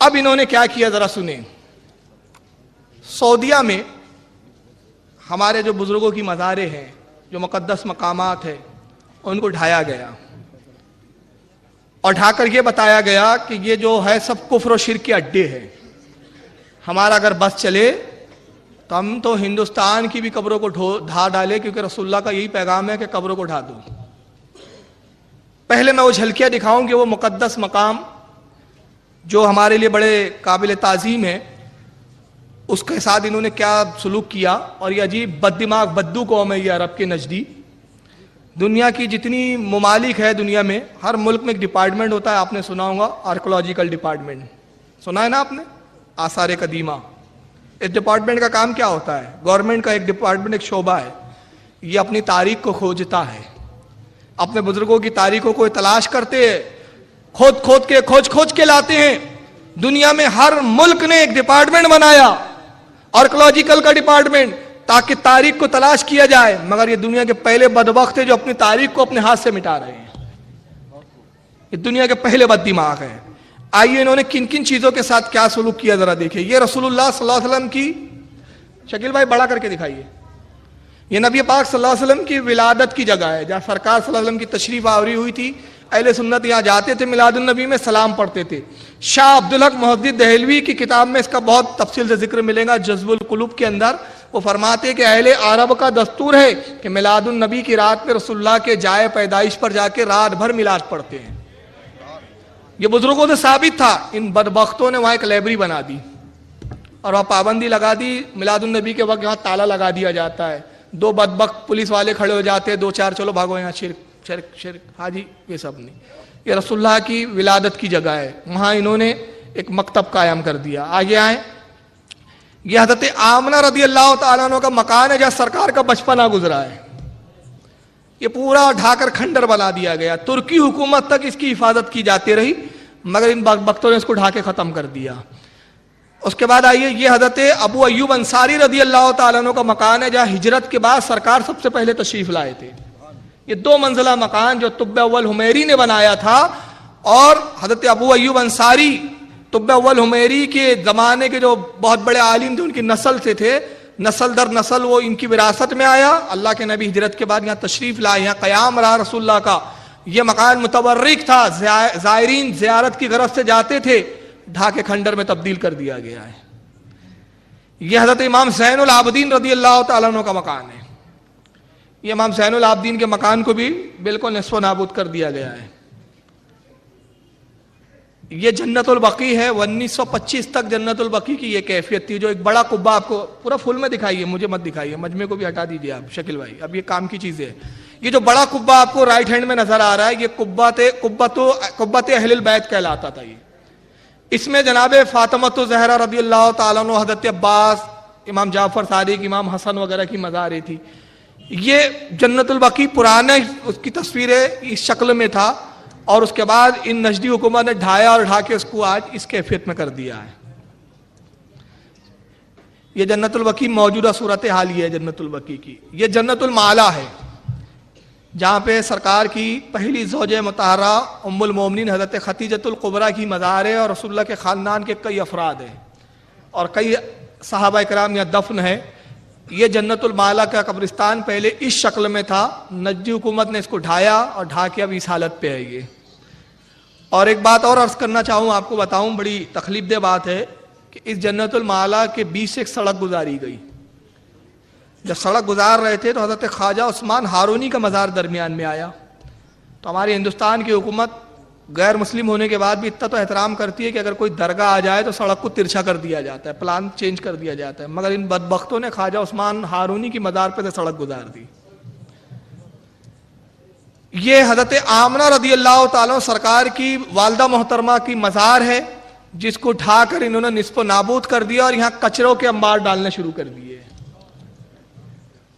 اب انہوں نے کیا کیا ذرا سنیں. سعودیہ میں ہمارے جو بزرگوں کی مزاریں ہیں، جو مقدس مقامات ہیں، ان کو ڈھایا گیا اور ڈھا کر یہ بتایا گیا کہ یہ جو ہے سب کفر و شرک کے اڈے ہیں. ہمارا اگر بس چلے تو ہم تو ہندوستان کی بھی قبروں کو ڈھا ڈالے، کیونکہ رسول اللہ کا یہی پیغام ہے کہ قبروں کو ڈھا دو. پہلے میں وہ جھلکیاں دکھاؤں کہ وہ مقدس مقام جو ہمارے لیے بڑے قابل تعظیم ہے، اس کے ساتھ انہوں نے کیا سلوک کیا. اور یہ عجیب بد دماغ بدو قوم ہے یہ عرب کے نجدی. دنیا کی جتنی ممالک ہے دنیا میں، ہر ملک میں ایک ڈپارٹمنٹ ہوتا ہے، آپ نے سنا ہوگا آرکولوجیکل ڈپارٹمنٹ، سنا ہے نا آپ نے، آثار قدیمہ. اس ڈپارٹمنٹ کا کام کیا ہوتا ہے؟ گورنمنٹ کا ایک ڈپارٹمنٹ، ایک شعبہ ہے. یہ اپنی تاریخ کو کھوجتا ہے، اپنے بزرگوں کی تاریخوں کو تلاش کرتے ہیں، کھوج کے لاتے ہیں. دنیا میں ہر ملک نے ایک ڈپارٹمنٹ بنایا، آرکولوجیکل کا ڈپارٹمنٹ، تاکہ تاریخ کو تلاش کیا جائے. مگر یہ دنیا کے پہلے بدبخت ہیں جو اپنی تاریخ کو اپنے ہاتھ سے مٹا رہے ہیں. یہ دنیا کے پہلے بد دماغ ہیں. آئیے انہوں نے کن کن چیزوں کے ساتھ کیا سلوک کیا ذرا دیکھیں. یہ رسول اللہ صلی اللہ علیہ وسلم کی، شکیل بھائی بڑا کر کے دکھائیے، یہ نبی پاک صلی اللہ علیہ وسلم کی ولادت کی جگہ ہے، جہاں سرکار صلی اللہ علیہ وسلم کی تشریف آوری ہوئی تھی. اہل سنت یہاں جاتے تھے، میلاد النبی میں سلام پڑھتے تھے. شاہ عبدالحق محدث دہلوی کی کتاب میں اس کا بہت تفصیل سے ذکر ملے گا، جذب القلوب کے اندر. وہ فرماتے کہ اہل عرب کا دستور ہے کہ میلاد النبی کی رات میں رسول اللہ کے جائے پیدائش پر جا کے رات بھر میلاد پڑھتے ہیں. یہ بزرگوں سے ثابت تھا. ان بدبختوں نے وہاں ایک لائبریری بنا دی اور وہاں پابندی لگا دی، میلاد النبی کے وقت یہاں تالا لگا دیا جاتا ہے. دو بدبخت پولیس والے کھڑے ہو جاتے ہیں، دو چار چلو بھاگو یہاں، شرک شرک شرک. ہاں جی، یہ سب نہیں. یہ رسول اللہ کی ولادت کی جگہ ہے، وہاں انہوں نے ایک مکتب قائم کر دیا. آگے آئیں. یہ حضرت آمنہ رضی اللہ تعالیٰ عنہ کا مکان ہے جہاں سرکار کا بچپنا گزرا ہے. یہ پورا ڈھا کر کھنڈر بنا دیا گیا. ترکی حکومت تک اس کی حفاظت کی جاتی رہی، مگر ان بدبختوں نے اس کو ڈھا کے ختم کر دیا. اس کے بعد آئیے، یہ حضرت ابو ایوب انصاری رضی اللہ تعالیٰ عنہ کا مکان ہے جہاں ہجرت کے بعد سرکار سب سے پہلے تشریف لائے تھے. یہ 2 منزلہ مکان جو طب اول حمیری نے بنایا تھا، اور حضرت ابو ایوب انصاری طب اول حمیری کے زمانے کے جو بہت بڑے عالم تھے، ان کی نسل سے تھے. نسل در نسل وہ ان کی وراثت میں آیا. اللہ کے نبی ہجرت کے بعد یہاں تشریف لائے، یہاں قیام رہا رسول اللہ کا. یہ مکان متبرک تھا، زائرین زیارت کی غرض سے جاتے تھے. ڈھا کے کھنڈر میں تبدیل کر دیا گیا ہے. یہ حضرت امام زین العابدین رضی اللہ تعالیٰ عنہ کا مکان ہے. یہ امام زین العابدین کے مکان کو بھی بالکل نصف و نابود کر دیا گیا ہے. یہ جنت البقیع ہے. 1925 تک جنت البقیع کی یہ کیفیت تھی. جو ایک بڑا قبہ، آپ کو پورا فل میں دکھائیے، مجھے مت دکھائیے، مجمع کو بھی ہٹا دیجیے آپ شکیل بھائی، اب یہ کام کی چیزیں. یہ جو بڑا قبہ آپ کو رائٹ ہینڈ میں نظر آ رہا ہے، یہ قبۃ اہل البیت کہلاتا تھا. یہ اس میں جناب فاطمۃ الزہرا رضی اللہ تعالیٰ عنہ، حضرت عباس، امام جعفر صادق، امام حسن وغیرہ کی مزاریں تھی. یہ جنت البقیع پرانے اس کی تصویریں اس شکل میں تھا، اور اس کے بعد ان نجدی حکومت نے ڈھایا اور ڈھا کے اس کو آج اس کیفیت میں کر دیا ہے. یہ جنت البقیع موجودہ صورتحال یہ ہے جنت البقیع کی. یہ جنت المعلا ہے جہاں پہ سرکار کی پہلی زوجہ مطہرہ ام المومنین حضرت خدیجۃ الکبریٰ کی مزار ہے، اور رسول اللہ کے خاندان کے کئی افراد ہیں اور کئی صحابہ کرام یہاں دفن ہیں. یہ جنت المعلا کا قبرستان پہلے اس شکل میں تھا. نجدی حکومت نے اس کو ڈھایا اور ڈھا کے اب اس حالت پہ ہے یہ. اور ایک بات اور عرض کرنا چاہوں، آپ کو بتاؤں، بڑی تکلیف دہ بات ہے کہ اس جنت المعلا کے بیچ سے ایک سڑک گزاری گئی. جب سڑک گزار رہے تھے تو حضرت خواجہ عثمان ہارونی کا مزار درمیان میں آیا. تو ہماری ہندوستان کی حکومت غیر مسلم ہونے کے بعد بھی اتنا تو احترام کرتی ہے کہ اگر کوئی درگاہ آ جائے تو سڑک کو ترچھا کر دیا جاتا ہے، پلان چینج کر دیا جاتا ہے. مگر ان بدبختوں نے خواجہ عثمان ہارونی کی مزار پہ سے سڑک گزار دی. یہ حضرت آمنہ رضی اللہ تعالیٰ سرکار کی والدہ محترمہ کی مزار ہے، جس کو ڈھا کر انہوں نے نصف و نابود کر دیا اور یہاں کچروں کے انبار ڈالنے شروع کر دیے.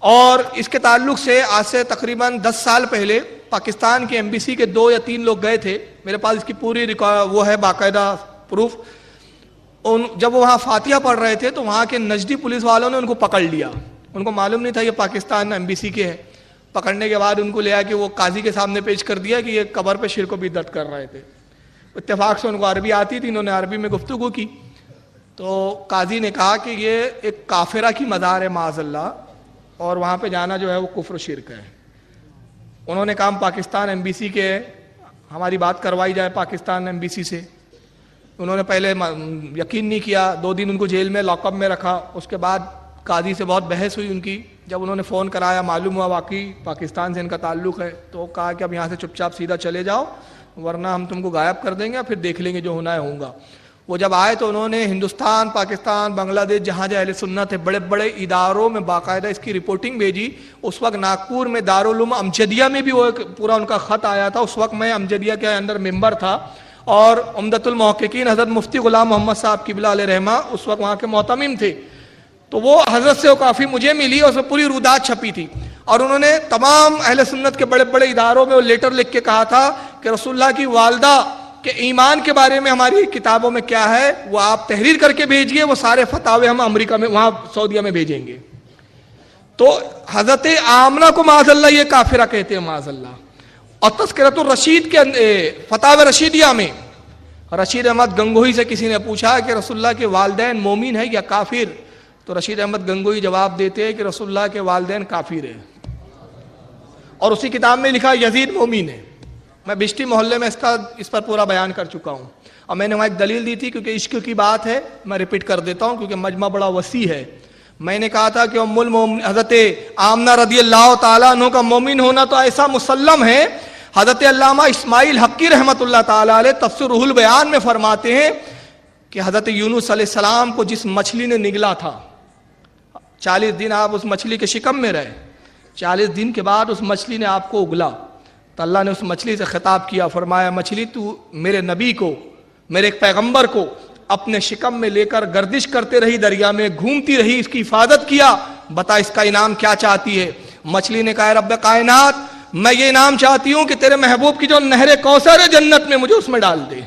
اور اس کے تعلق سے آج سے تقریباً 10 سال پہلے پاکستان کے ایمبیسی کے 2 یا 3 لوگ گئے تھے. میرے پاس اس کی پوری وہ ہے باقاعدہ پروف. جب وہ وہاں فاتحہ پڑھ رہے تھے تو وہاں کے نجدی پولیس والوں نے ان کو پکڑ لیا. ان کو معلوم نہیں تھا یہ پاکستان ایمبیسی کے ہیں. پکڑنے کے بعد ان کو لے آ کے وہ قاضی کے سامنے پیش کر دیا کہ یہ قبر پہ شرک و بدعت کر رہے تھے. اتفاق سے ان کو عربی آتی تھی, انہوں نے عربی میں گفتگو کی. تو قاضی نے کہا کہ یہ ایک کافرہ کی مزار ہے معاذ اللہ, اور وہاں پہ جانا جو ہے وہ کفر و شرک ہے. انہوں نے کہا پاکستان ایمبیسی کے ہماری بات کروائی جائے پاکستان ایمبیسی سے. انہوں نے پہلے یقین نہیں کیا, 2 دن ان کو جیل میں لاک اپ میں رکھا. اس کے بعد قاضی سے بہت بحث ہوئی ان کی. جب انہوں نے فون کرایا, معلوم ہوا واقعی پاکستان سے ان کا تعلق ہے, تو کہا کہ اب یہاں سے چپ چاپ سیدھا چلے جاؤ, ورنہ ہم تم کو غائب کر دیں گے, پھر دیکھ لیں گے جو ہونا ہے ہوگا. وہ جب آئے تو انہوں نے ہندوستان, پاکستان, بنگلہ دیش, جہاں جہاں اہل سنت ہے, بڑے بڑے اداروں میں باقاعدہ اس کی رپورٹنگ بھیجی. اس وقت ناگپور میں دارالعلوم امجدیہ میں بھی وہ ایک پورا ان کا خط آیا تھا. اس وقت میں امجدیہ کے اندر ممبر تھا, اور عمدۃ المحققین حضرت مفتی غلام محمد صاحب قبلہ علیہ رحمہ اس وقت وہاں کے معتمم تھے. تو وہ حضرت سے وہ کافی مجھے ملی, اور اس میں پوری رودات چھپی تھی. اور انہوں نے تمام اہل سنت کے بڑے بڑے اداروں میں وہ لیٹر لکھ کے کہا تھا کہ رسول اللہ کی والدہ کہ ایمان کے بارے میں ہماری کتابوں میں کیا ہے وہ آپ تحریر کر کے بھیجیے, وہ سارے فتاوے ہم امریکہ میں, وہاں سعودیہ میں بھیجیں گے. تو حضرت آمنہ کو معاذ اللہ یہ کافرہ کہتے ہیں معاذ اللہ. اور تذکرۃ الرشید کے فتاوی رشیدیہ میں رشید احمد گنگوہی سے کسی نے پوچھا کہ رسول اللہ کے والدین مومن ہیں یا کافر, تو رشید احمد گنگوہی جواب دیتے ہیں کہ رسول اللہ کے والدین کافر ہیں. اور اسی کتاب میں لکھا یزید مومن ہے. میں بشتی محلے میں اس پر پورا بیان کر چکا ہوں, اور میں نے وہاں ایک دلیل دی تھی, کیونکہ عشق کی بات ہے میں ریپیٹ کر دیتا ہوں کیونکہ مجمع بڑا وسیع ہے. میں نے کہا تھا کہ ام المومن حضرت آمنہ رضی اللہ تعالیٰ عنہ کا مومن ہونا تو ایسا مسلم ہے. حضرت علامہ اسماعیل حقی رحمۃ اللہ تعالیٰ علیہ تفسیر روح البیان میں فرماتے ہیں کہ حضرت یونس علیہ السلام کو جس مچھلی نے نگلا تھا, 40 دن آپ اس مچھلی کے شکم میں رہے, 40 دن کے بعد اس مچھلی نے آپ کو اگلا, تو اللہ نے اس مچھلی سے خطاب کیا, فرمایا مچھلی تو میرے نبی کو, میرے ایک پیغمبر کو اپنے شکم میں لے کر گردش کرتے رہی, دریا میں گھومتی رہی, اس کی حفاظت کیا, بتا اس کا انعام کیا چاہتی ہے. مچھلی نے کہا رب کائنات میں یہ انعام چاہتی ہوں کہ تیرے محبوب کی جو نہر کوثر ہے جنت میں مجھے اس میں ڈال دے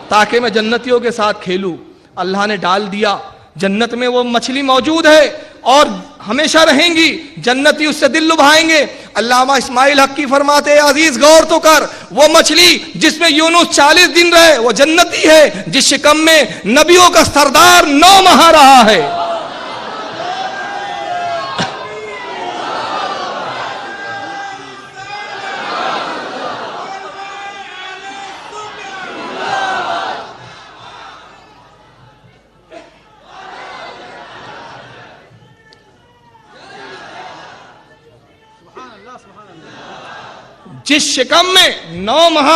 تاکہ میں جنتیوں کے ساتھ کھیلوں. اللہ نے ڈال دیا, جنت میں وہ مچھلی موجود ہے اور ہمیشہ رہیں گی, جنتی اس سے دل لبھائیں گے. علامہ اسماعیل حقی فرماتے ہیں عزیز غور تو کر, وہ مچھلی جس میں یونس 40 دن رہے وہ جنتی ہے جس شکم میں نبیوں کا سردار 9 ماہ رہا ہے. جس شکم میں 9 ماہ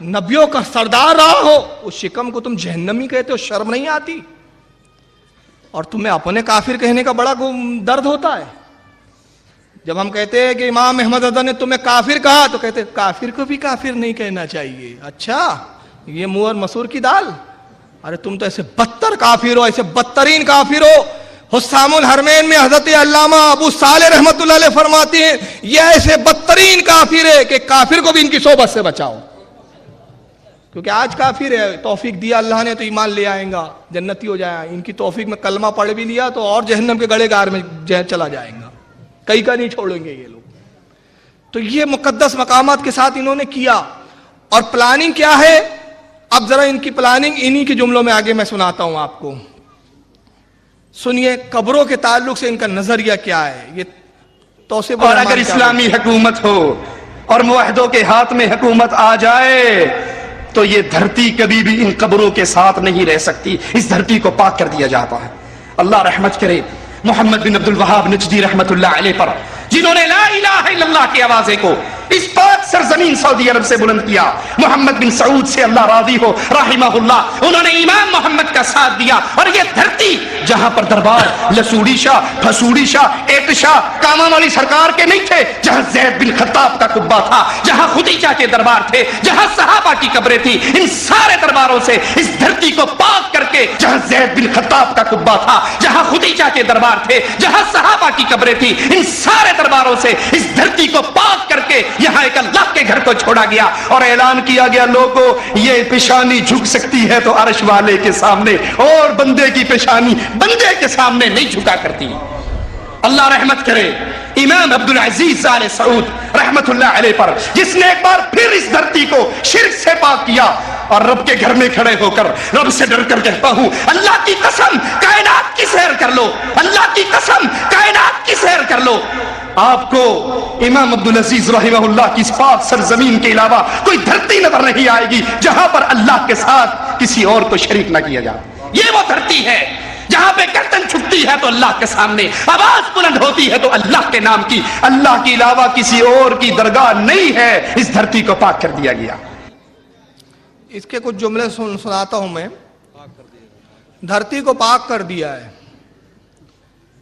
نبیوں کا سردار رہا ہو, اس شکم کو تم جہنمی کہتے ہو, شرم نہیں آتی؟ اور تمہیں اپنے کافر کہنے کا بڑا درد ہوتا ہے. جب ہم کہتے ہیں کہ امام احمد رضا نے تمہیں کافر کہا تو کہتے ہیں کافر کو بھی کافر نہیں کہنا چاہیے. اچھا یہ منہ اور مسور کی دال, ارے تم تو ایسے بدتر کافر ہو, ایسے بدترین کافر ہو. حسام الحرمین میں حضرت علامہ ابو صالح رحمۃ اللہ علیہ فرماتے ہیں یہ ایسے بدترین کافر ہے کہ کافر کو بھی ان کی صحبت سے بچاؤ, کیونکہ آج کافر ہے, توفیق دیا اللہ نے تو ایمان لے آئیں گا, جنتی ہو جائے. ان کی توفیق میں کلمہ پڑھ بھی لیا تو اور جہنم کے گڑے گار میں چلا جائیں گا, کئی کا نہیں چھوڑیں گے یہ لوگ. تو یہ مقدس مقامات کے ساتھ انہوں نے کیا. اور پلاننگ کیا ہے, اب ذرا ان کی پلاننگ انہی کے جملوں میں آگے میں سناتا ہوں آپ کو. سنیے قبروں کے تعلق سے ان کا نظریہ کیا ہے. یہ توصیف اور اگر اسلامی حکومت ہو اور موحدوں کے ہاتھ میں حکومت آ جائے تو یہ دھرتی کبھی بھی ان قبروں کے ساتھ نہیں رہ سکتی, اس دھرتی کو پاک کر دیا جاتا ہے. اللہ رحمت کرے محمد بن عبد الوہاب نجدی رحمت اللہ علیہ پر, جنہوں نے لا الہ الا اللہ کے آوازے کو اس پاک سرزمین سعودی عرب سے بلند کیا. محمد بن سعود سے اللہ راضی ہو رحمہ اللہ, انہوں نے امام محمد کا ساتھ دیا. اور یہ دھرتی جہاں پر دربار لسوڑی شاہ, پھسوڑی شاہ, ایٹ شاہ, کاما والی سرکار کے نہیں تھے, جہاں زید بن خطاب کا قبہ تھا, جہاں خدیجہ کے دربار تھے, جہاں صحابہ کی قبریں تھی, ان سارے درباروں سے اس دھرتی کو پاک کر کے, جہاں زید بن خطاب کا قبہ تھا, جہاں خدیجہ کے دربار تھے, جہاں صحابہ کی قبریں تھی, ان سارے درباروں سے اس دھرتی کو پاک کر کے یہاں ایک اللہ کے گھر کو چھوڑا گیا اور اعلان کیا گیا لوگوں یہ پیشانی جھک سکتی ہے تو عرش والے کے سامنے, اور بندے کی پیشانی بندے کے سامنے نہیں جھکا کرتی. اللہ رحمت کرے امام عبدالعزیز آل سعود رحمت اللہ علیہ پر، جس نے ایک بار پھر اس دھرتی کو شرک سے پاک کیا اور رب کے گھر میں کھڑے ہو کر رب سے ڈر کر کہتا ہوں اللہ کی قسم کائنات کی سیر کر لو، اللہ کی قسم کائنات کی سیر کر لو، آپ کو امام عبدالعزیز رحمہ اللہ کی اس پاک سرزمین کے علاوہ کوئی دھرتی نظر نہیں آئے گی جہاں پر اللہ کے ساتھ کسی اور کو شریک نہ کیا جائے۔ یہ وہ دھرتی ہے جہاں پہ گردن چھکتی ہے تو اللہ کے سامنے آواز بلند ہوتی ہے تو اللہ کے نام کی، اللہ کے علاوہ کسی اور کی درگاہ نہیں ہے، اس دھرتی کو پاک کر دیا گیا۔ اس کے کچھ جملے سناتا ہوں میں۔ دھرتی کو پاک کر دیا ہے،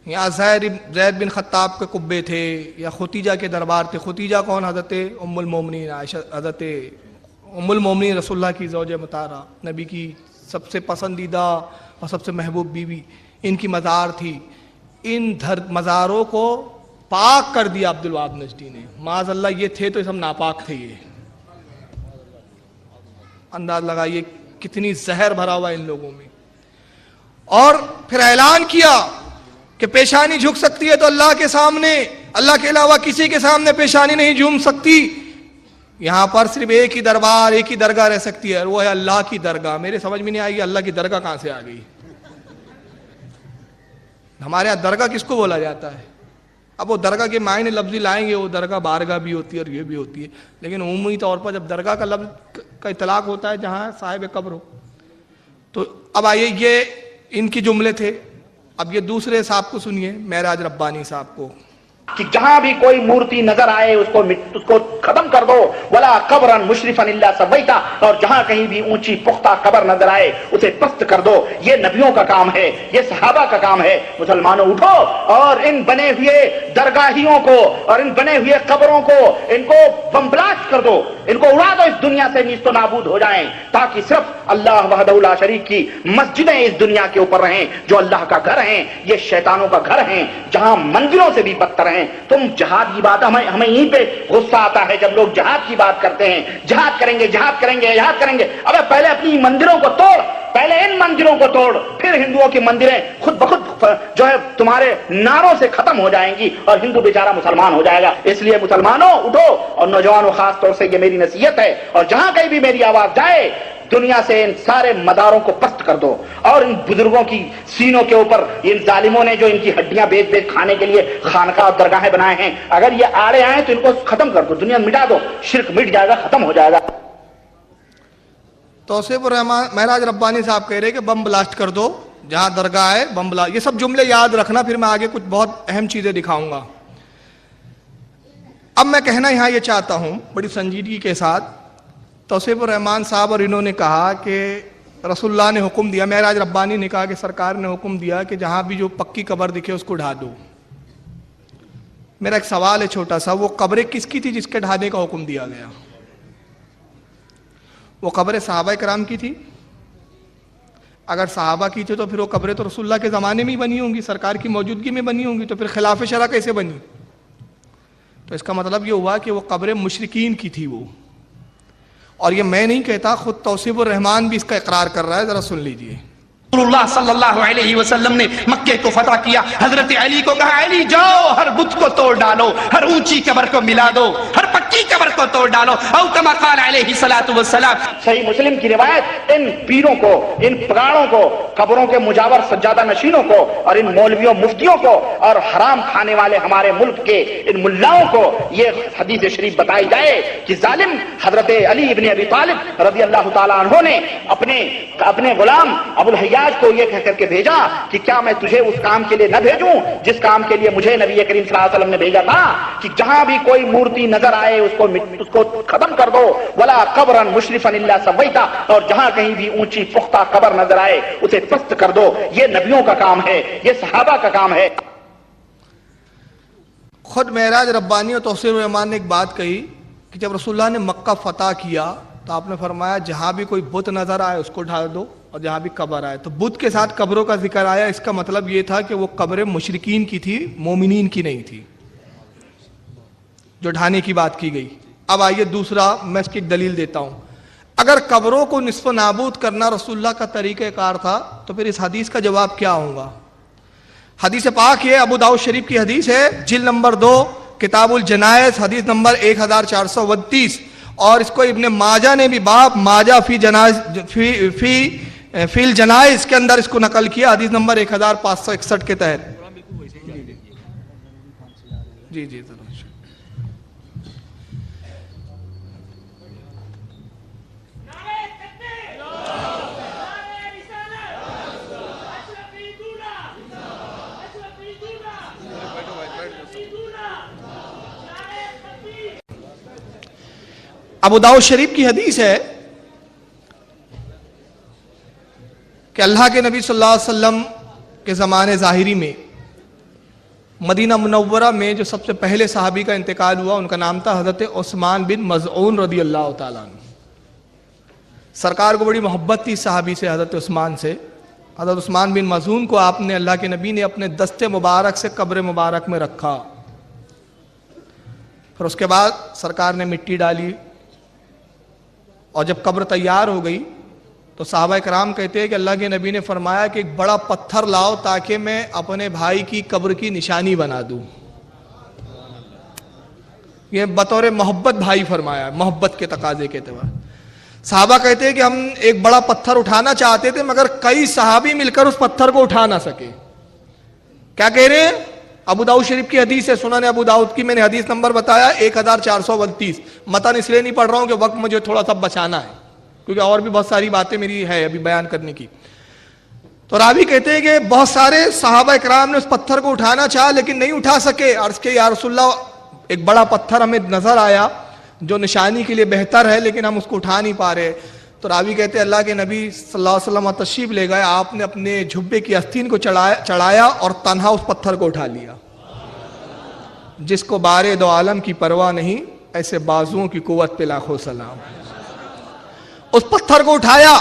یہاں زید بن خطاب کے قبے تھے یا ختیجہ کے دربار تھے۔ ختیجہ کون؟ حضرت ام المومنین عائشہ، حضرت ام المومنین رسول اللہ کی زوجہ مطہرہ، نبی کی سب سے پسندیدہ اور سب سے محبوب بیوی، ان کی مزار تھی۔ ان مزاروں کو پاک کر دیا عبدالوہاب نجدی نے۔ معاذ اللہ یہ تھے تو سب ناپاک تھے۔ یہ انداز لگائیے کتنی زہر بھرا ہوا ان لوگوں میں۔ اور پھر اعلان کیا کہ پیشانی جھک سکتی ہے تو اللہ کے سامنے، اللہ کے علاوہ کسی کے سامنے پیشانی نہیں جھک سکتی۔ یہاں پر صرف ایک ہی دربار، ایک ہی درگاہ رہ سکتی ہے، وہ ہے اللہ کی درگاہ۔ میرے سمجھ میں نہیں آئی اللہ کی درگاہ کہاں سے آ گئی؟ ہمارے یہاں درگاہ کس کو بولا جاتا ہے؟ اب وہ درگاہ کے معنی لفظی لائیں گے، وہ درگاہ بارگاہ بھی ہوتی ہے اور یہ بھی ہوتی ہے، لیکن عمومی طور پر جب درگاہ کا لفظ کا اطلاق ہوتا ہے جہاں صاحب قبر ہو۔ تو اب آئیے، یہ ان کی جملے تھے۔ اب یہ دوسرے صاحب کو سنیے، معراج ربانی صاحب کو، کہ جہاں بھی کوئی مورتی نظر آئے اس کو ختم کر دو، ولا قبرا مشرفا الا سویتا، اور جہاں کہیں بھی اونچی پختہ قبر نظر آئے اسے پست کر دو۔ یہ نبیوں کا کام ہے، یہ صحابہ کا کام ہے۔ مسلمانوں اٹھو اور ان بنے ہوئے درگاہیوں کو اور ان بنے ہوئے قبروں کو، ان کو بم بلاسٹ کر دو، ان کو اڑا دو، اس دنیا سے نیست و نابود ہو جائیں، تاکہ صرف اللہ وحدہ لا شریک کی مسجدیں اس دنیا کے اوپر رہیں جو اللہ کا گھر ہیں۔ یہ شیطانوں کا گھر ہیں جہاں مندروں سے بھی بدتر ہیں۔ تم جہاد کی بات، ہمیں یہیں پہ غصہ آتا ہے جب لوگ جہاد کی بات کرتے ہیں، جہاد کریں گے، جہاد کریں گے، جہاد کریں گے۔ ابے پہلے اپنی مندروں کو توڑ، پہلے ان مندروں کو توڑ، پھر ہندوؤں کی مندریں خود بخود جو ہے تمہارے نعروں سے ختم ہو جائیں گی اور ہندو بیچارہ مسلمان ہو جائے گا۔ اس لیے مسلمانوں اٹھو، اور نوجوانوں خاص طور سے یہ میری نصیحت ہے، اور جہاں کہیں بھی میری آواز جائے دنیا سے ان سارے مداروں کو پست کر دو، اور ان بزرگوں کی سینوں کے اوپر ان ظالموں نے جو ان کی ہڈیاں بیچ بیچ کھانے کے لیے خانقاہ اور درگاہیں بنائے ہیں، اگر یہ آڑے آئیں تو ان کو ختم کر دو، دنیا مٹا دو، شرک مٹ جائے گا، ختم ہو جائے گا۔ توصیف الرحمان معراج ربانی صاحب کہہ رہے کہ بم بلاسٹ کر دو، جہاں درگاہ ہے بم بلاسٹ۔ یہ سب جملے یاد رکھنا، پھر میں آگے کچھ بہت اہم چیزیں دکھاؤں گا۔ اب میں کہنا یہاں یہ چاہتا ہوں بڑی سنجیدگی کے ساتھ، توصیف الرحمان صاحب اور انہوں نے کہا کہ رسول اللہ نے حکم دیا، معراج ربانی نے کہا کہ سرکار نے حکم دیا کہ جہاں بھی جو پکی قبر دکھے اس کو ڈھا دو۔ میرا ایک سوال ہے چھوٹا سا، وہ قبریں کس کی تھی جس کے ڈھانے کا حکم دیا گیا؟ وہ قبریں صحابہ کرام کی تھی؟ اگر صحابہ کی تھی تو پھر وہ قبریں تو رسول اللہ کے زمانے میں ہی بنی ہوں گی، سرکار کی موجودگی میں بنی ہوں گی، تو پھر خلاف شرع کیسے بنی؟ تو اس کا مطلب یہ ہوا کہ وہ قبریں مشرکین کی تھی وہ، اور یہ میں نہیں کہتا، خود توصیف الرحمان بھی اس کا اقرار کر رہا ہے، ذرا سن لیجئے۔ رسول اللہ صلی اللہ علیہ وسلم نے مکے کو فتح کیا، حضرت علی کو کہا علی جاؤ ہر بت کو توڑ ڈالو، ہر اونچی قبر کو ملا دو، ہر پکی قبر کو توڑ ڈالو، او کما قال علیہ الصلوۃ والسلام۔ صحیح مسلم کی روایت، ان پیروں کو، ان پراڑوں کو، قبروں کے مجاور سجادہ نشینوں کو، اور ان مولویوں مفتیوں کو، اور حرام کھانے والے ہمارے ملک کے ان ملاؤں کو یہ حدیث شریف بتائی جائے کہ ظالم حضرت علی ابن ابی طالب رضی اللہ تعالیٰ عنہ نے اپنے غلام ابو الحیاج کو یہ کہہ کر کے بھیجا کہ کیا میں تجھے اس کام کے لیے نہ بھیجوں جس کام کے لیے مجھے نبی کریم صلی اللہ علیہ وسلم نے بھیجا تھا، کہ جہاں بھی کوئی مورتی نظر آئے اس کو ختم کر دو، ولا قبرا مشرفا الا سویتا، اور جہاں کہیں بھی اونچی پختہ قبر نظر آئے اسے پست کر دو۔ یہ نبیوں کا کام ہے، یہ صحابہ کا کام ہے۔ خود معراج ربانی اور توصیف الرحمان نے ایک بات کہی کہ جب رسول اللہ نے مکہ فتح کیا تو آپ نے فرمایا جہاں بھی کوئی بت نظر آئے اس کو ڈھال دو، اور جہاں بھی قبر آئے، تو بت کے ساتھ قبروں کا ذکر آیا، اس کا مطلب یہ تھا کہ وہ قبریں مشرکین کی تھی، مومنین کی نہیں تھی جو ڈھانے کی بات کی گئی۔ اب آئیے دوسرا، میں اس کی ایک دلیل دیتا ہوں۔ اگر قبروں کو نصف و نابود کرنا رسول اللہ کا طریقہ کار تھا تو پھر اس حدیث کا جواب کیا ہوگا؟ حدیث پاک یہ ابو داؤد شریف کی حدیث ہے، جلد نمبر 2 کتاب الجنائز حدیث نمبر 1432، اور اس کو ابن ماجہ نے بھی باب ماجہ فی الجنائز کے اندر اس کو نقل کیا حدیث نمبر 1561 کے تحت۔ جی جی ضرور۔ ابو داؤد شریف کی حدیث ہے کہ اللہ کے نبی صلی اللہ علیہ وسلم کے زمانے ظاہری میں مدینہ منورہ میں جو سب سے پہلے صحابی کا انتقال ہوا ان کا نام تھا حضرت عثمان بن مظعون رضی اللہ تعالیٰ عنہ۔ سرکار کو بڑی محبت تھی صحابی سے، حضرت عثمان سے۔ حضرت عثمان بن مظعون کو آپ نے، اللہ کے نبی نے اپنے دست مبارک سے قبر مبارک میں رکھا، پھر اس کے بعد سرکار نے مٹی ڈالی، اور جب قبر تیار ہو گئی تو صحابہ کرام کہتے ہیں کہ اللہ کے نبی نے فرمایا کہ ایک بڑا پتھر لاؤ تاکہ میں اپنے بھائی کی قبر کی نشانی بنا دوں۔ یہ بطور محبت بھائی فرمایا، محبت کے تقاضے کے اعتبار۔ صحابہ کہتے ہیں کہ ہم ایک بڑا پتھر اٹھانا چاہتے تھے مگر کئی صحابی مل کر اس پتھر کو اٹھا نہ سکے۔ کیا کہہ رہے ہیں؟ ابو داؤد شریف کی حدیث ہے، سنن ابو داؤد کی میں نے حدیث نمبر بتایا 1432۔ متن اس لیے نہیں پڑھ رہا ہوں کہ وقت مجھے تھوڑا سا بچانا ہے، کیونکہ اور بھی بہت ساری باتیں میری ہے ابھی بیان کرنے کی۔ تو راوی کہتے ہیں کہ بہت سارے صحابہ اکرام نے اس پتھر کو اٹھانا چاہا لیکن نہیں اٹھا سکے۔ عرض کہ یا رسول اللہ ایک بڑا پتھر ہمیں نظر آیا جو نشانی کے لیے بہتر ہے لیکن ہم اس کو اٹھا نہیں پا رہے۔ تو راوی کہتے ہیں اللہ کے نبی صلی اللہ علیہ وسلم تشریف لے گئے، آپ نے اپنے جھبے کی آستین کو چڑھایا اور تنہا اس پتھر کو اٹھا لیا۔ جس کو بارے دو عالم کی پرواہ نہیں، ایسے بازوؤں کی قوت پہ لاکھوں سلام۔ اس پتھر کو اٹھایا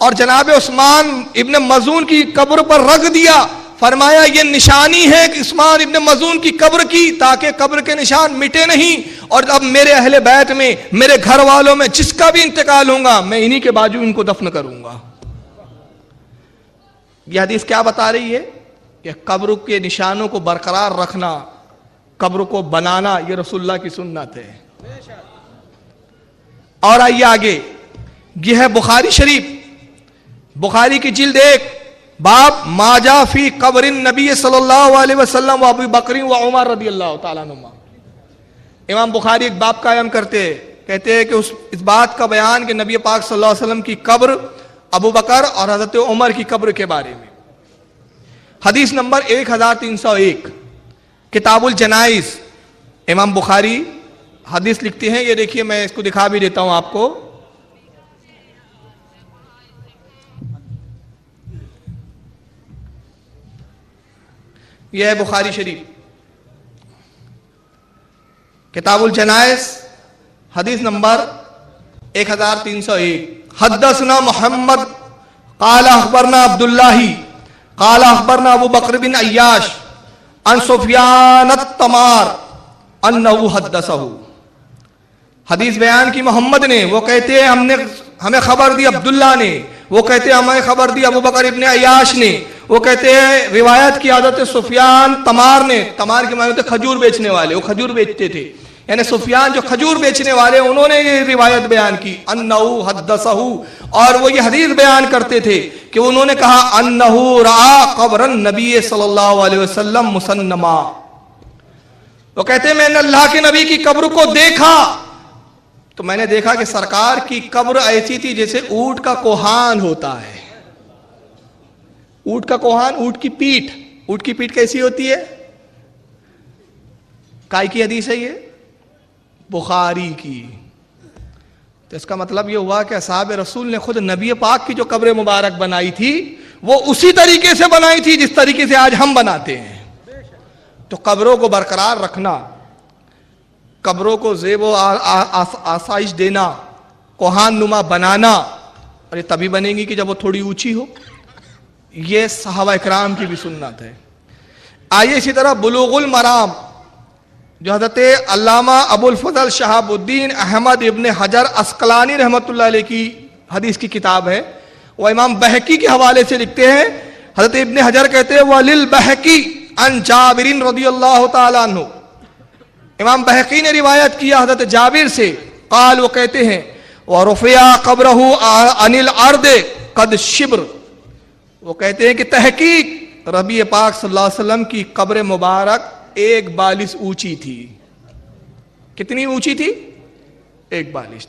اور جناب عثمان ابن مظعون کی قبر پر رکھ دیا، فرمایا یہ نشانی ہے کہ عثمان ابن مظعون کی قبر کی، تاکہ قبر کے نشان مٹے نہیں، اور اب میرے اہل بیت میں، میرے گھر والوں میں جس کا بھی انتقال ہوگا میں انہی کے باجو ان کو دفن کروں گا۔ یہ حدیث کیا بتا رہی ہے؟ کہ قبر کے نشانوں کو برقرار رکھنا، قبر کو بنانا، یہ رسول اللہ کی سنت ہے۔ اور آئیے آگے، یہ ہے بخاری شریف، بخاری کی جلد 1 باب ما جاء فی قبر النبی صلی اللہ علیہ وسلم و ابو بکر و عمر رضی اللہ تعالیٰ عنہما۔ امام بخاری ایک باب قائم کرتے ہیں، کہتے ہیں کہ اس بات کا بیان کہ نبی پاک صلی اللہ علیہ وسلم کی قبر، ابو بکر اور حضرت عمر کی قبر کے بارے میں۔ حدیث نمبر 1301 کتاب الجنائز، امام بخاری حدیث لکھتے ہیں، یہ دیکھیے میں اس کو دکھا بھی دیتا ہوں آپ کو۔ یہ ہے بخاری شریف کتاب الجنائز حدیث نمبر 1301۔ حدثنا محمد قال اخبرنا عبداللہ قال اخبرنا ابو بکر بن عیاش عن سفیان التمار انہو حدثہ۔ حدیث بیان کی محمد نے، وہ کہتے ہیں ہمیں خبر دی عبداللہ نے، وہ کہتے ہیں ہمیں خبر دی ابو بکر ابن عیاش نے، وہ کہتے ہیں روایت کی حضرت سفیان تمار نے۔ تمار کے معنی ہوتے کھجور بیچنے والے، وہ کھجور بیچتے تھے، یعنی سفیان جو کھجور بیچنے والے انہوں نے یہ روایت بیان کی، انہو حدثہ، اور وہ یہ حدیث بیان کرتے تھے کہ انہوں نے کہا انہو رعا قبر النبی صلی اللہ علیہ وسلم مسنما۔ وہ کہتے ہیں میں نے اللہ کے نبی کی قبر کو دیکھا تو میں نے دیکھا کہ سرکار کی قبر ایسی تھی جیسے اونٹ کا کوہان ہوتا ہے۔ اونٹ کا کوہان، اونٹ کی پیٹھ، اونٹ کی پیٹھ کیسی ہوتی ہے؟ کائی کی حدیث ہے یہ؟ بخاری کی۔ تو اس کا مطلب یہ ہوا کہ اصحاب رسول نے خود نبی پاک کی جو قبر مبارک بنائی تھی وہ اسی طریقے سے بنائی تھی جس طریقے سے آج ہم بناتے ہیں۔ تو قبروں کو برقرار رکھنا، قبروں کو زیب و آسائش دینا، کوہان نما بنانا، اور یہ تبھی بنے گی کہ جب وہ تھوڑی اونچی ہو، یہ صحابہ اکرام کی بھی سنت ہے۔ آئیے اسی طرح بلوغ المرام جو حضرت علامہ ابو الفضل شہاب الدین احمد ابن حجر عسقلانی رحمۃ اللہ علیہ کی حدیث کی کتاب ہے، وہ امام بہقی کے حوالے سے لکھتے ہیں، حضرت ابن حجر کہتے ہیں وَلِلْبَہقی عن جابر رضی اللہ تعالیٰ عنہ، امام بہقی نے روایت کیا حضرت جابر سے، قال وہ کہتے ہیں وَرُفِعَ قَبْرَهُ عَنِ الْأَرْضِ قَدْ شِبْرٍ، وہ کہتے ہیں کہ تحقیق ربی پاک صلی اللہ علیہ وسلم کی قبر مبارک ایک بالش اونچی تھی. کتنی اونچی تھی؟ ایک بالش،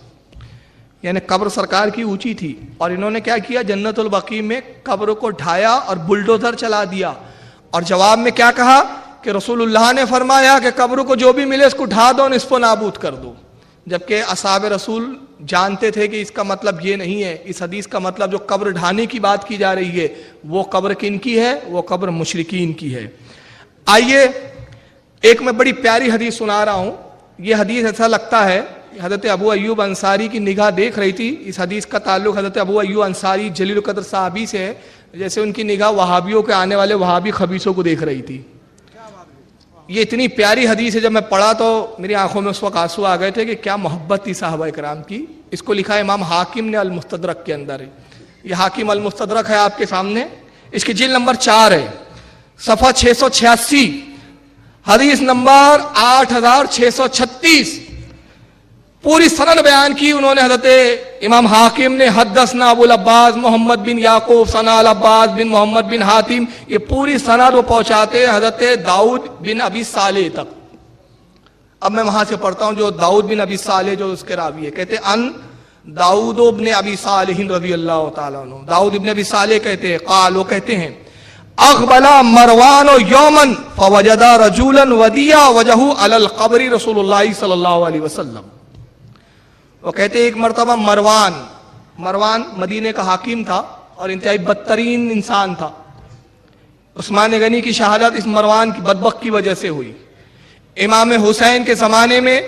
یعنی قبر سرکار کی اونچی تھی. اور انہوں نے کیا کیا؟ جنت البقیع میں قبر کو ڈھایا اور بلڈوزر چلا دیا، اور جواب میں کیا کہا کہ رسول اللہ نے فرمایا کہ قبر کو جو بھی ملے اس کو ڈھا دو، نصف و نابود کر دو. جبکہ اصحاب رسول جانتے تھے کہ اس کا مطلب یہ نہیں ہے. اس حدیث کا مطلب جو قبر ڈھانے کی بات کی جا رہی ہے وہ قبر کن کی ہے؟ وہ قبر مشرکین کی ہے. آئیے ایک میں بڑی پیاری حدیث سنا رہا ہوں. یہ حدیث ایسا لگتا ہے حضرت ابو ایوب انصاری کی نگاہ دیکھ رہی تھی. اس حدیث کا تعلق حضرت ابو ایوب انصاری جلیل القدر صحابی سے ہے، جیسے ان کی نگاہ وہابیوں کے آنے والے وہابی خبیثوں کو دیکھ رہی تھی. یہ اتنی پیاری حدیث ہے، جب میں پڑھا تو میری آنکھوں میں اس وقت آنسو آ گئے تھے کہ کیا محبت تھی صحابہ کرام کی. اس کو لکھا ہے امام حاکم نے المستدرک کے اندر. یہ حاکم المستدرک ہے آپ کے سامنے، اس کی جلد نمبر 4 ہے، صفحہ 686، حدیث نمبر 8636. پوری سند بیان کی انہوں نے حضرت امام حاکم نے. حدثنا ابو العباس محمد بن یعقوب ثنا العباس بن محمد بن حاتم. یہ پوری سند وہ پہنچاتے ہیں حضرت داؤد بن ابی صالح تک. اب میں وہاں سے پڑھتا ہوں جو داؤد بن ابی صالح جو اس کے راوی ہے. کہتے ہیں ان داؤد بن ابی صالح رضی اللہ تعالیٰ عنہ، داؤد بن ابی صالح کہتے ہیں قال، وہ کہتے ہیں اقبلا مروان یومن فوجدا رجولا ودیا وجہو علی القبر رسول اللہ صلی اللہ علیہ وسلم. وہ کہتے ہیں ایک مرتبہ مروان مدینے کا حاکم تھا اور انتہائی بدترین انسان تھا. عثمان غنی کی شہادت اس مروان کی بدبخت کی وجہ سے ہوئی. امام حسین کے زمانے میں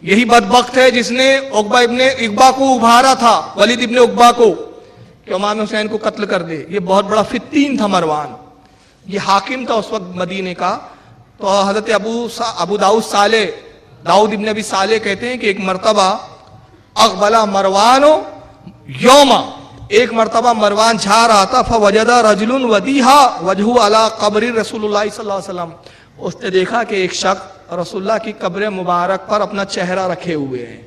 یہی بدبخت ہے جس نے عقبہ ابن عقبہ کو ابھارا تھا، ولید ابن عقبہ کو، کہ امام حسین کو قتل کر دے. یہ بہت بڑا فتین تھا مروان. یہ حاکم تھا اس وقت مدینے کا. تو حضرت ابو داؤد ابن ابی صالح کہتے ہیں کہ ایک مرتبہ اقبلا مروان یوما، ایک مرتبہ مروان جا رہا تھا، فوجدا رجل ودیہا وجہو علی قبر رسول اللہ صلی اللہ علیہ وسلم. اس نے دیکھا کہ ایک شخص رسول اللہ کی قبر مبارک پر اپنا چہرہ رکھے ہوئے ہیں.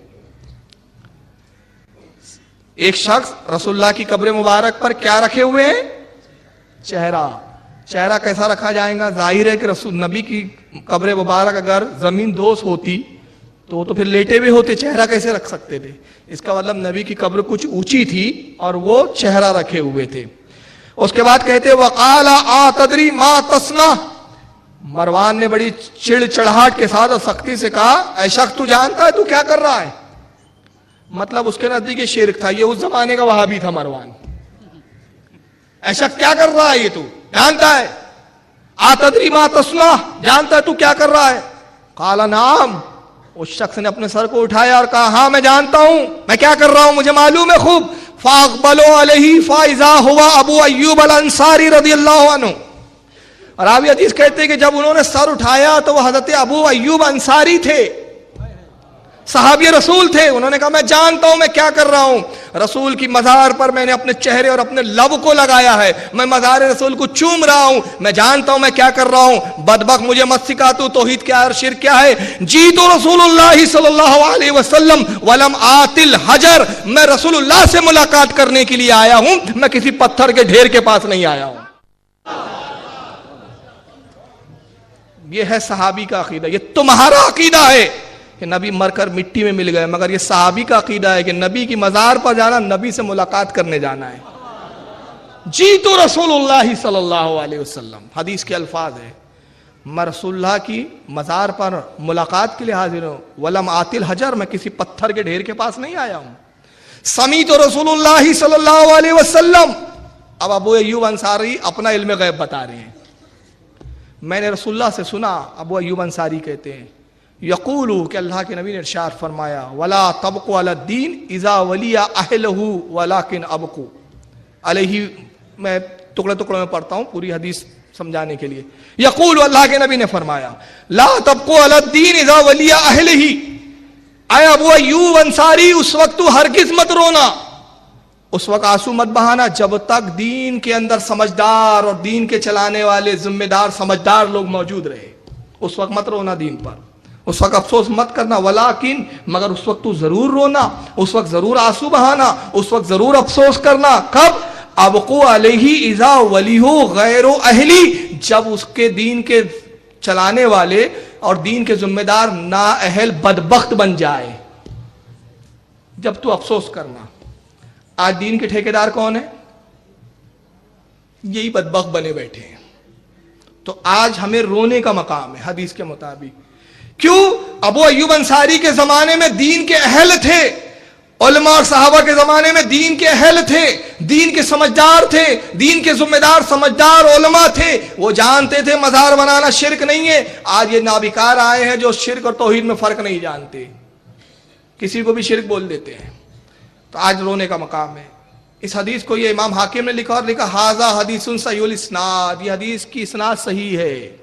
ایک شخص رسول اللہ کی قبر مبارک پر کیا رکھے ہوئے ہیں؟ چہرہ کیسا رکھا جائے گا؟ ظاہر ہے کہ رسول نبی کی قبر مبارک اگر زمین دوز ہوتی تو پھر لیٹے بھی ہوتے، چہرہ کیسے رکھ سکتے تھے؟ اس کا مطلب نبی کی قبر کچھ اونچی تھی اور وہ چہرہ رکھے ہوئے تھے. اس کے بعد کہتے وقال اتدری ما تصنع، مروان نے بڑی چڑچڑاہٹ کے ساتھ اور سختی سے کہا اے شخص تو جانتا ہے تو کیا کر رہا ہے؟ مطلب اس کے نزدیک یہ شرک تھا. یہ اس زمانے کا وہابی تھا مروان. اے شخص کیا کر رہا ہے؟ یہ تو جانتا ہے. اتدری ما تصنع، جانتا ہے تو کیا کر رہا ہے؟ قال نعم، اس شخص نے اپنے سر کو اٹھایا اور کہا ہاں میں جانتا ہوں میں کیا کر رہا ہوں، مجھے معلوم ہے خوب. فاقبلوا علیہ فاذا ہوا ابو ایوب الانصاری رضی اللہ عنہ. راوی حدیث کہتے ہیں کہ جب انہوں نے سر اٹھایا تو وہ حضرت ابو ایوب انصاری تھے، صحابی رسول تھے. انہوں نے کہا میں جانتا ہوں میں کیا کر رہا ہوں. رسول کی مزار پر میں نے اپنے چہرے اور اپنے لب کو لگایا ہے، میں مزار رسول کو چوم رہا ہوں، میں جانتا ہوں میں کیا کر رہا ہوں. بدبخت مجھے مت سکھا تو توحید کیا ہے اور شرک کیا ہے. جی تو رسول اللہ صلی اللہ علیہ وسلم ولم آت الحجر، میں رسول اللہ سے ملاقات کرنے کے لیے آیا ہوں، میں کسی پتھر کے ڈھیر کے پاس نہیں آیا ہوں. یہ ہے صحابی کا عقیدہ. یہ تمہارا عقیدہ ہے کہ نبی مر کر مٹی میں مل گئے، مگر یہ صحابی کا عقیدہ ہے کہ نبی کی مزار پر جانا، نبی سے ملاقات کرنے جانا ہے. جی تو رسول اللہ صلی اللہ علیہ وسلم، حدیث کے الفاظ ہے، میں رسول اللہ کی مزار پر ملاقات کے لیے حاضر ہوں. ولم آت الحجر، میں کسی پتھر کے ڈھیر کے پاس نہیں آیا ہوں. سمیت رسول اللہ صلی اللہ علیہ وسلم. اب ابو ایوب انصاری اپنا علم غیب بتا رہے ہیں. میں نے رسول اللہ سے سنا، ابو ایوب انصاری کہتے ہیں یقولو کہ اللہ کے نبی نے ارشاد فرمایا ولا تبقوا علی الدین اذا ولی اہلہ ولکن ابقوا علیہ. میں ٹکڑے ٹکڑوں میں پڑھتا ہوں پوری حدیث سمجھانے کے لیے. یقول، اللہ کے نبی نے فرمایا لا تبقوا علی الدین اذا ولی اہلہ. اے ابو ایوب انصاری اس وقت تو ہرگز مت رونا، اس وقت آنسو مت بہانا جب تک دین کے اندر سمجھدار اور دین کے چلانے والے ذمہ دار سمجھدار لوگ موجود رہے. اس وقت مت رونا دین پر, اس وقت افسوس مت کرنا, ولیکن مگر اس وقت تو ضرور رونا, اس وقت ضرور آنسو بہانا, اس وقت ضرور افسوس کرنا. کب؟ ابقو علیہ اذا ولیہ غیر اہلی, جب اس کے دین کے چلانے والے اور دین کے ذمہ دار نااہل بدبخت بن جائے, جب تو افسوس کرنا. آج دین کے ٹھیکیدار کون ہیں؟ یہی بدبخت بنے بیٹھے ہیں. تو آج ہمیں رونے کا مقام ہے حدیث کے مطابق. کیوں؟ ابو ایوب انصاری کے زمانے میں دین کے اہل تھے, علماء اور صحابہ کے زمانے میں دین کے اہل تھے, دین کے سمجھدار تھے, دین کے ذمہ دار سمجھدار علماء تھے. وہ جانتے تھے مزار بنانا شرک نہیں ہے. آج یہ نابکار آئے ہیں جو شرک اور توحید میں فرق نہیں جانتے, کسی کو بھی شرک بول دیتے ہیں. تو آج رونے کا مقام ہے. اس حدیث کو یہ امام حاکم نے لکھا اور لکھا ھذا حدیث صحیح الاسناد, یہ حدیث کی اسناد صحیح ہے,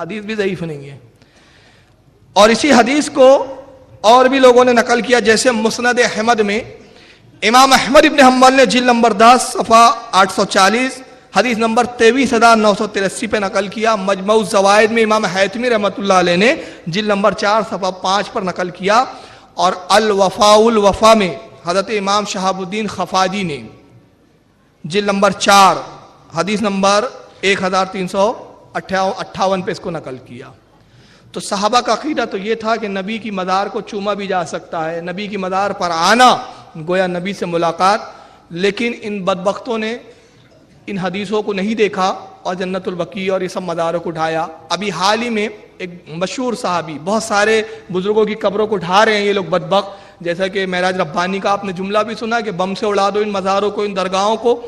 حدیث بھی ضعیف نہیں ہے. اور اسی حدیث کو اور بھی لوگوں نے نقل کیا, جیسے مسند احمد میں امام احمد ابن حنبل نے جلد نمبر 10 صفحہ 840 حدیث نمبر 23,983 پہ نقل کیا. مجموع الزوائد میں امام حیثمی رحمۃ اللہ علیہ نے جلد نمبر 4 صفحہ 5 پر نقل کیا. اور الوفاء الوفا میں حضرت امام شہاب الدین خفاجی نے جلد نمبر 4 حدیث نمبر 1358 پہ اس کو نقل کیا. تو صحابہ کا عقیدہ تو یہ تھا کہ نبی کی مزار کو چوما بھی جا سکتا ہے, نبی کی مزار پر آنا گویا نبی سے ملاقات. لیکن ان بدبختوں نے ان حدیثوں کو نہیں دیکھا اور جنت البقیع اور یہ سب مزاروں کو اٹھایا. ابھی حال ہی میں ایک مشہور صحابی, بہت سارے بزرگوں کی قبروں کو اٹھا رہے ہیں یہ لوگ بدبخت, جیسا کہ معراج ربانی کا آپ نے جملہ بھی سنا کہ بم سے اڑا دو ان مزاروں کو, ان درگاہوں کو.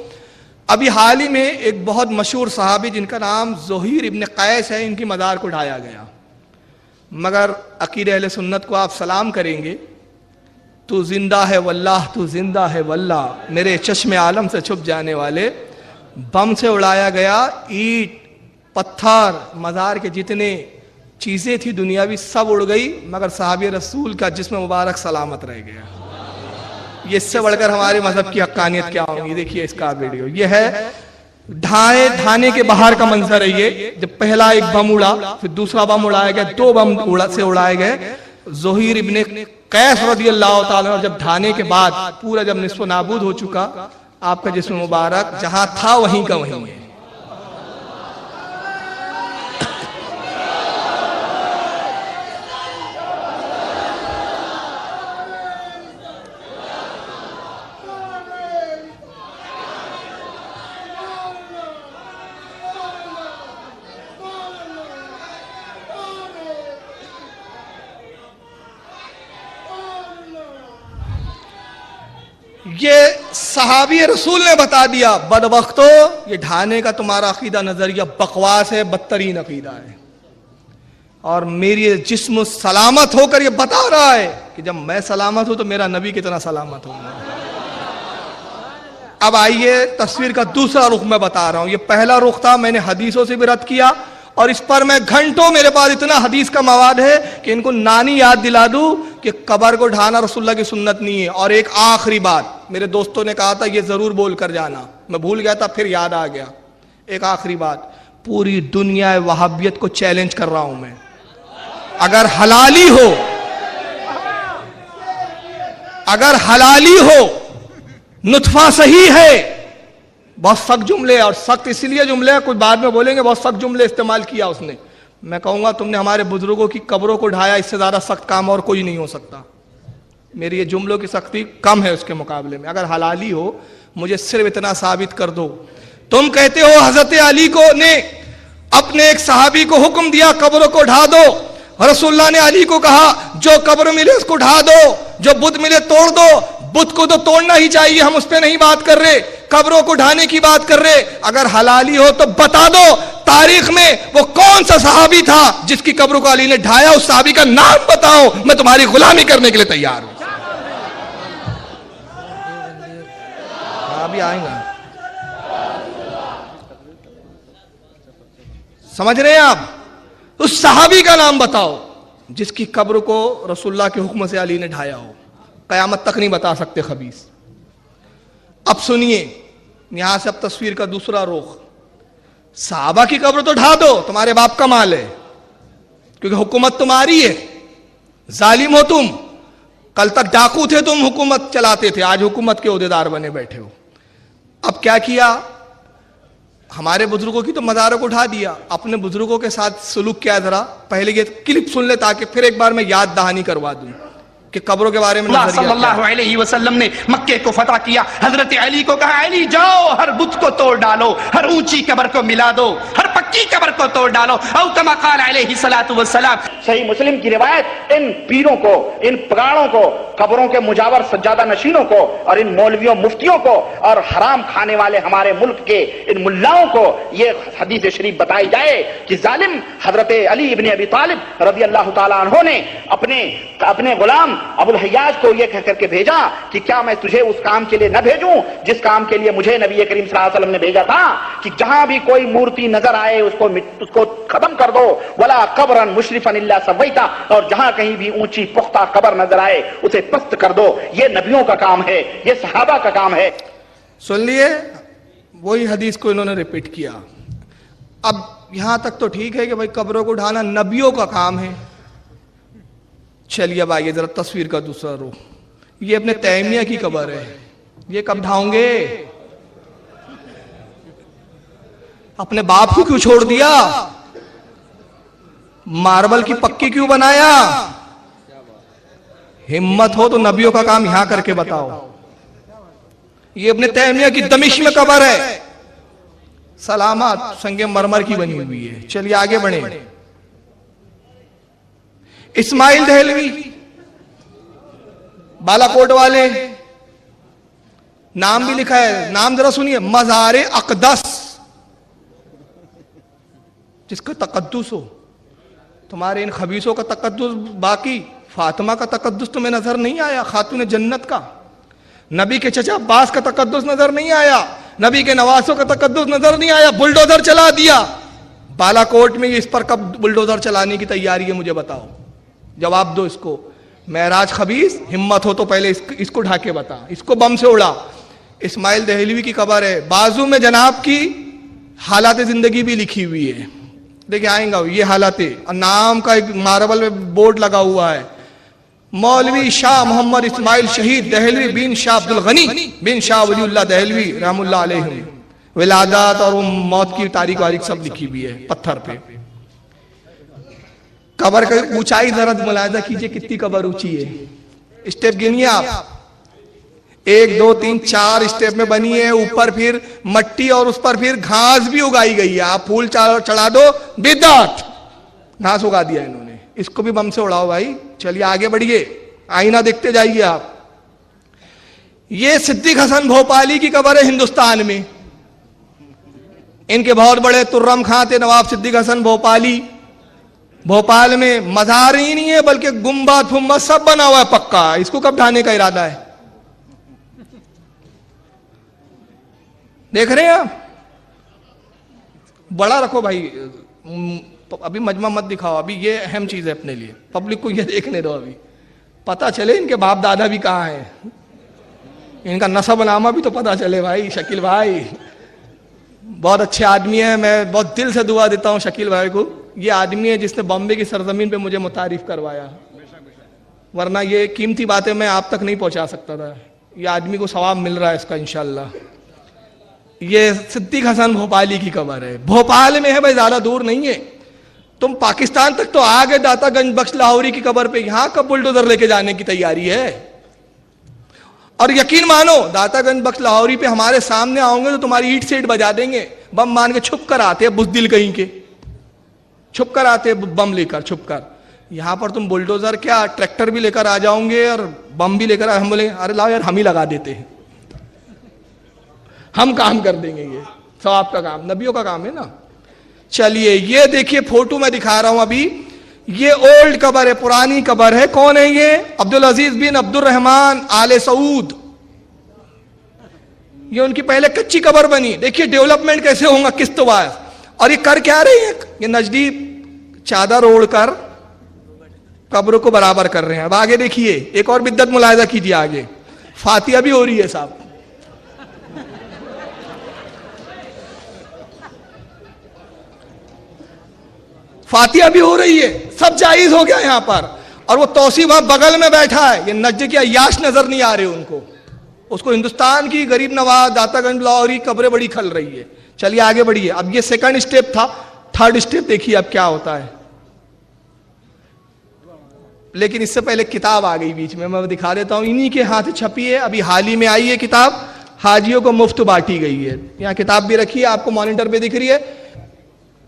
ابھی حال ہی میں ایک بہت مشہور صحابی جن کا نام زہیر ابن قیس ہے, ان کی مزار کو اٹھایا گیا. مگر عقیدہ اہل سنت کو آپ سلام کریں گے, تو زندہ ہے واللہ, تو زندہ ہے واللہ, میرے چشم عالم سے چھپ جانے والے. بم سے اڑایا گیا, اینٹ پتھر مزار کے جتنے چیزیں تھی دنیاوی سب اڑ گئی, مگر صحابی رسول کا جسم مبارک سلامت رہ گیا. یہ اس سے بڑھ کر ہمارے مذہب کی حقانیت کیا ہوگی؟ دیکھیے اس کا ویڈیو. یہ ہے ڈھانے کے باہر کا منظر ہے. یہ جب پہلا ایک بم اڑا, پھر دوسرا بم اڑایا گیا, 2 بم سے اڑائے گئے. زہیر ابن قیس رضی اللہ تعالیٰ عنہ جب ڈھانے کے بعد پورا جب نصف و نابود ہو چکا, آپ کا جسم مبارک جہاں تھا وہیں کا وہیں ہے. یہ صحابی رسول نے بتا دیا, بدبختو یہ ڈھانے کا تمہارا عقیدہ نظریہ بکواس ہے, بدترین عقیدہ ہے. اور میری جسم سلامت ہو کر یہ بتا رہا ہے کہ جب میں سلامت ہوں تو میرا نبی کتنا سلامت ہوگا. اب آئیے تصویر کا دوسرا رخ میں بتا رہا ہوں. یہ پہلا رخ تھا, میں نے حدیثوں سے بھی رد کیا, اور اس پر میں گھنٹوں, میرے پاس اتنا حدیث کا مواد ہے کہ ان کو نانی یاد دلا دوں کہ قبر کو ڈھانا رسول اللہ کی سنت نہیں ہے. اور ایک آخری بات, میرے دوستوں نے کہا تھا یہ ضرور بول کر جانا, میں بھول گیا تھا, پھر یاد آ گیا. ایک آخری بات, پوری دنیا وہابیت کو چیلنج کر رہا ہوں میں, اگر حلالی ہو, اگر حلالی ہو, نطفہ صحیح ہے, بہت سخت جملے, اور سخت اس لیے جملے کچھ بعد میں بولیں گے, بہت سخت جملے استعمال کیا اس نے. میں کہوں گا تم نے ہمارے بزرگوں کی قبروں کو ڈھایا, اس سے زیادہ سخت کام اور کوئی نہیں ہو سکتا. میری یہ جملوں کی سختی کم ہے اس کے مقابلے میں. اگر حلالی ہو مجھے صرف اتنا ثابت کر دو. تم کہتے ہو حضرت علی کو نے اپنے ایک صحابی کو حکم دیا قبروں کو ڈھا دو, رسول اللہ نے علی کو کہا جو قبر ملے اس کو ڈھا دو, جو بت ملے توڑ دو. بت کو تو توڑنا ہی چاہیے, ہم اس پہ نہیں بات کر رہے, قبروں کو ڈھانے کی بات کر رہے. اگر حلالی ہو تو بتا دو تاریخ میں وہ کون سا صحابی تھا جس کی قبر کو علی نے ڈھایا, اس صحابی کا نام بتاؤ, میں تمہاری غلامی کرنے کے لیے تیار ہوں. ابھی آئیں گا, سمجھ رہے ہیں آپ؟ اس صحابی کا نام بتاؤ جس کی قبر کو رسول اللہ کے حکم سے علی نے ڈھایا ہو. قیامت تک نہیں بتا سکتے خبیث. اب سنیے یہاں سے اب تصویر کا دوسرا رخ. صحابہ کی قبر تو ڈھا دو, تمہارے باپ کا مال ہے, کیونکہ حکومت تمہاری ہے, ظالم ہو تم. کل تک ڈاکو تھے تم, حکومت چلاتے تھے, آج حکومت کے عہدیدار بنے بیٹھے ہو. اب کیا کیا, ہمارے بزرگوں کی تو مزاروں کو اٹھا دیا, اپنے بزرگوں کے ساتھ سلوک کیا. ذرا پہلے یہ کلپ سن لے تاکہ پھر ایک بار میں یاد دہانی کروا دوں کہ قبروں کے بارے میں اللہ نظریہ صلی اللہ علیہ وسلم نے مکے کو فتح کیا. حضرت علی کو کہا علی جاؤ ہر بت کو توڑ ڈالو, ہر اونچی قبر کو ملا دو, ہر پکی قبر کو توڑ ڈالو. او کما قال علیہ الصلوۃ والسلام. صحیح مسلم کی روایت ان پیروں کو, ان پگاڑوں کو, قبروں کے مجاور سجادہ نشینوں کو, اور ان مولویوں مفتیوں کو, اور حرام کھانے والے ہمارے ملک کے ان ملاؤں کو یہ حدیث شریف بتائی جائے کہ ظالم حضرت علی ابن ابی طالب رضی اللہ تعالیٰ عنہ نے اپنے غلام ابو الحیاج کو یہ کہہ کر کے بھیجا کہ کیا میں تجھے اس کام کے لیے نہ بھیجوں جس کام کے لیے مجھے نبی کریم صلی اللہ علیہ وسلم نے بھیجا تھا, کہ جہاں بھی کوئی مورتی نظر آئے اس کو ختم کر دو. ولا قبرا مشرفا الا سویتا, اور جہاں کہیں بھی اونچی پختہ قبر نظر آئے اسے پست کر دو. یہ نبیوں کا کام ہے, یہ صحابہ کا کام ہے. سن لیے, وہی حدیث کو انہوں نے ریپیٹ کیا. اب یہاں تک تو ٹھیک ہے کہ بھائی قبروں کو اٹھانا نبیوں کا کام ہے. چلیے اب آئیے ذرا تصویر کا دوسرا رخ. یہ اپنے تیمیہ کی قبر ہے, یہ کب ڈھاؤں گے؟ اپنے باپ کو کیوں چھوڑ دیا؟ ماربل کی پکی کیوں بنایا؟ ہمت ہو تو نبیوں کا کام یہاں کر کے بتاؤ. یہ اپنے تیمیہ کی دمشق میں قبر ہے, سلامت سنگ مرمر کی بنی ہوئی ہے. چلیے آگے بڑھیں. اسماعیل دہلوی بالا کوٹ والے, نام بھی لکھا ہے, نام ذرا سنیے, مزار اقدس, جس کا تقدس ہو. تمہارے ان خبیثوں کا تقدس باقی, فاطمہ کا تقدس تمہیں نظر نہیں آیا, خاتون جنت کا. نبی کے چچا عباس کا تقدس نظر نہیں آیا, نبی کے نواسوں کا تقدس نظر نہیں آیا. بلڈوزر چلا دیا بالا کوٹ میں. اس پر کب بلڈوزر چلانے کی تیاری ہے مجھے بتاؤ, جواب دو اس کو. معراج خبیث, ہمت ہو تو پہلے اس کو ڈھا کے بتا, اس کو بم سے اڑا. اسماعیل دہلوی کی قبر ہے, بازو میں جناب کی حالات زندگی بھی لکھی ہوئی ہے. دیکھیں آئیں گا یہ حالات, نام کا ایک ماربل میں بورڈ لگا ہوا ہے, مولوی شاہ محمد اسماعیل شہید دہلوی بن شاہ عبد الغنی بن شاہ ولی اللہ دہلوی رحم اللہ علیہ. ولادت اور موت کی تاریخ واریخ سب لکھی ہوئی ہے پتھر پہ. قبر کا اونچائی ذرا ملاحظہ کیجئے کتنی قبر اونچی ہے. اسٹیپ گنیے آپ, 1 2 3 4 اسٹیپ میں بنی ہے. اوپر پھر مٹی اور اس پر پھر گھاس بھی اگائی گئی ہے. آپ پھول چڑھا دو, بدعت, گھاس اگا دیا انہوں نے. اس کو بھی بم سے اڑاؤ بھائی. چلیے آگے بڑھیے, آئینہ دیکھتے جائیے آپ. یہ صدیق حسن بھوپالی کی قبر ہے ہندوستان میں. ان کے بہت بڑے ترم خاں تھے نواب صدیق حسن بھوپالی. بھوپال میں مزار ہی نہیں ہے بلکہ گنبد پھمبد سب بنا ہوا ہے پکا. اس کو کب ڈھانے کا ارادہ ہے؟ دیکھ رہے ہیں آپ, بڑا رکھو بھائی. ابھی مجمع مت دکھاؤ, ابھی یہ اہم چیز ہے اپنے لیے, پبلک کو یہ دیکھنے دو. ابھی پتا چلے ان کے باپ دادا بھی کہاں ہیں, ان کا نسب نامہ بھی تو پتا چلے بھائی. شکیل بھائی بہت اچھے آدمی ہیں, میں بہت دل سے دعا دیتا ہوں شکیل بھائی کو. یہ آدمی ہے جس نے بامبے کی سرزمین پہ مجھے متعارف کروایا, ورنہ یہ قیمتی باتیں میں آپ تک نہیں پہنچا سکتا تھا. یہ آدمی کو ثواب مل رہا ہے اس کا انشاءاللہ. یہ صدیق حسن بھوپالی کی قبر ہے, بھوپال میں ہے بھائی, زیادہ دور نہیں ہے. تم پاکستان تک تو آگے داتا گنج بخش لاہوری کی قبر پہ, یہاں کب بلڈوزر لے کے جانے کی تیاری ہے؟ اور یقین مانو داتا گنج بخش لاہوری پہ ہمارے سامنے آؤں گے تو تمہاری اینٹ سیٹ بجا دیں گے. بم مان کے چھپ کر آتے ہیں بزدل کہیں کے, چھپ کر آتے ہیں بم لے کر چھپ کر. یہاں پر تم بلڈوزر کیا ٹریکٹر بھی لے کر آ جاؤں گے اور بم بھی لے کر. ہم بولیں ارے لاؤ یار ہم ہی لگا دیتے ہیں, ہم کام کر دیں گے. یہ ثواب کا کام, نبیوں کا کام ہے نا. چلیے یہ دیکھیے فوٹو میں دکھا رہا ہوں ابھی. یہ اولڈ قبر ہے, پرانی قبر ہے. کون ہے یہ؟ عبدالعزیز بن عبد الرحمن آل سعود. یہ ان کی پہلے کچی قبر بنی. دیکھیے ڈیولپمنٹ کیسے ہوگا قسط وائز. اور یہ کر کیا رہے ہیں؟ یہ نجدیک چادر اوڑھ کر قبروں کو برابر کر رہے ہیں. اب آگے دیکھیے ایک اور بدعت ملاحظہ کیجیے. آگے فاتحہ بھی ہو رہی ہے صاحب. فاتحہ بھی ہو رہی ہے, سب جائز ہو گیا یہاں پر, اور وہ توصیف وہاں بغل میں بیٹھا ہے. یہ نجد کے عیاش نظر نہیں آ رہے ان کو, اس کو ہندوستان کی غریب نواز داتا گنج لاہوری قبریں بڑی کھل رہی ہے. چلیے آگے بڑھیے. اب یہ سیکنڈ اسٹیپ تھا, تھرڈ اسٹیپ دیکھیے اب کیا ہوتا ہے. لیکن اس سے پہلے کتاب آ گئی بیچ میں دکھا دیتا ہوں. انہی کے ہاتھ چھپی ہے, ابھی حال ہی میں آئی ہے کتاب, حاجیوں کو مفت بانٹی گئی ہے. یہاں کتاب بھی رکھی ہے, آپ کو مانیٹر پہ دکھ رہی ہے,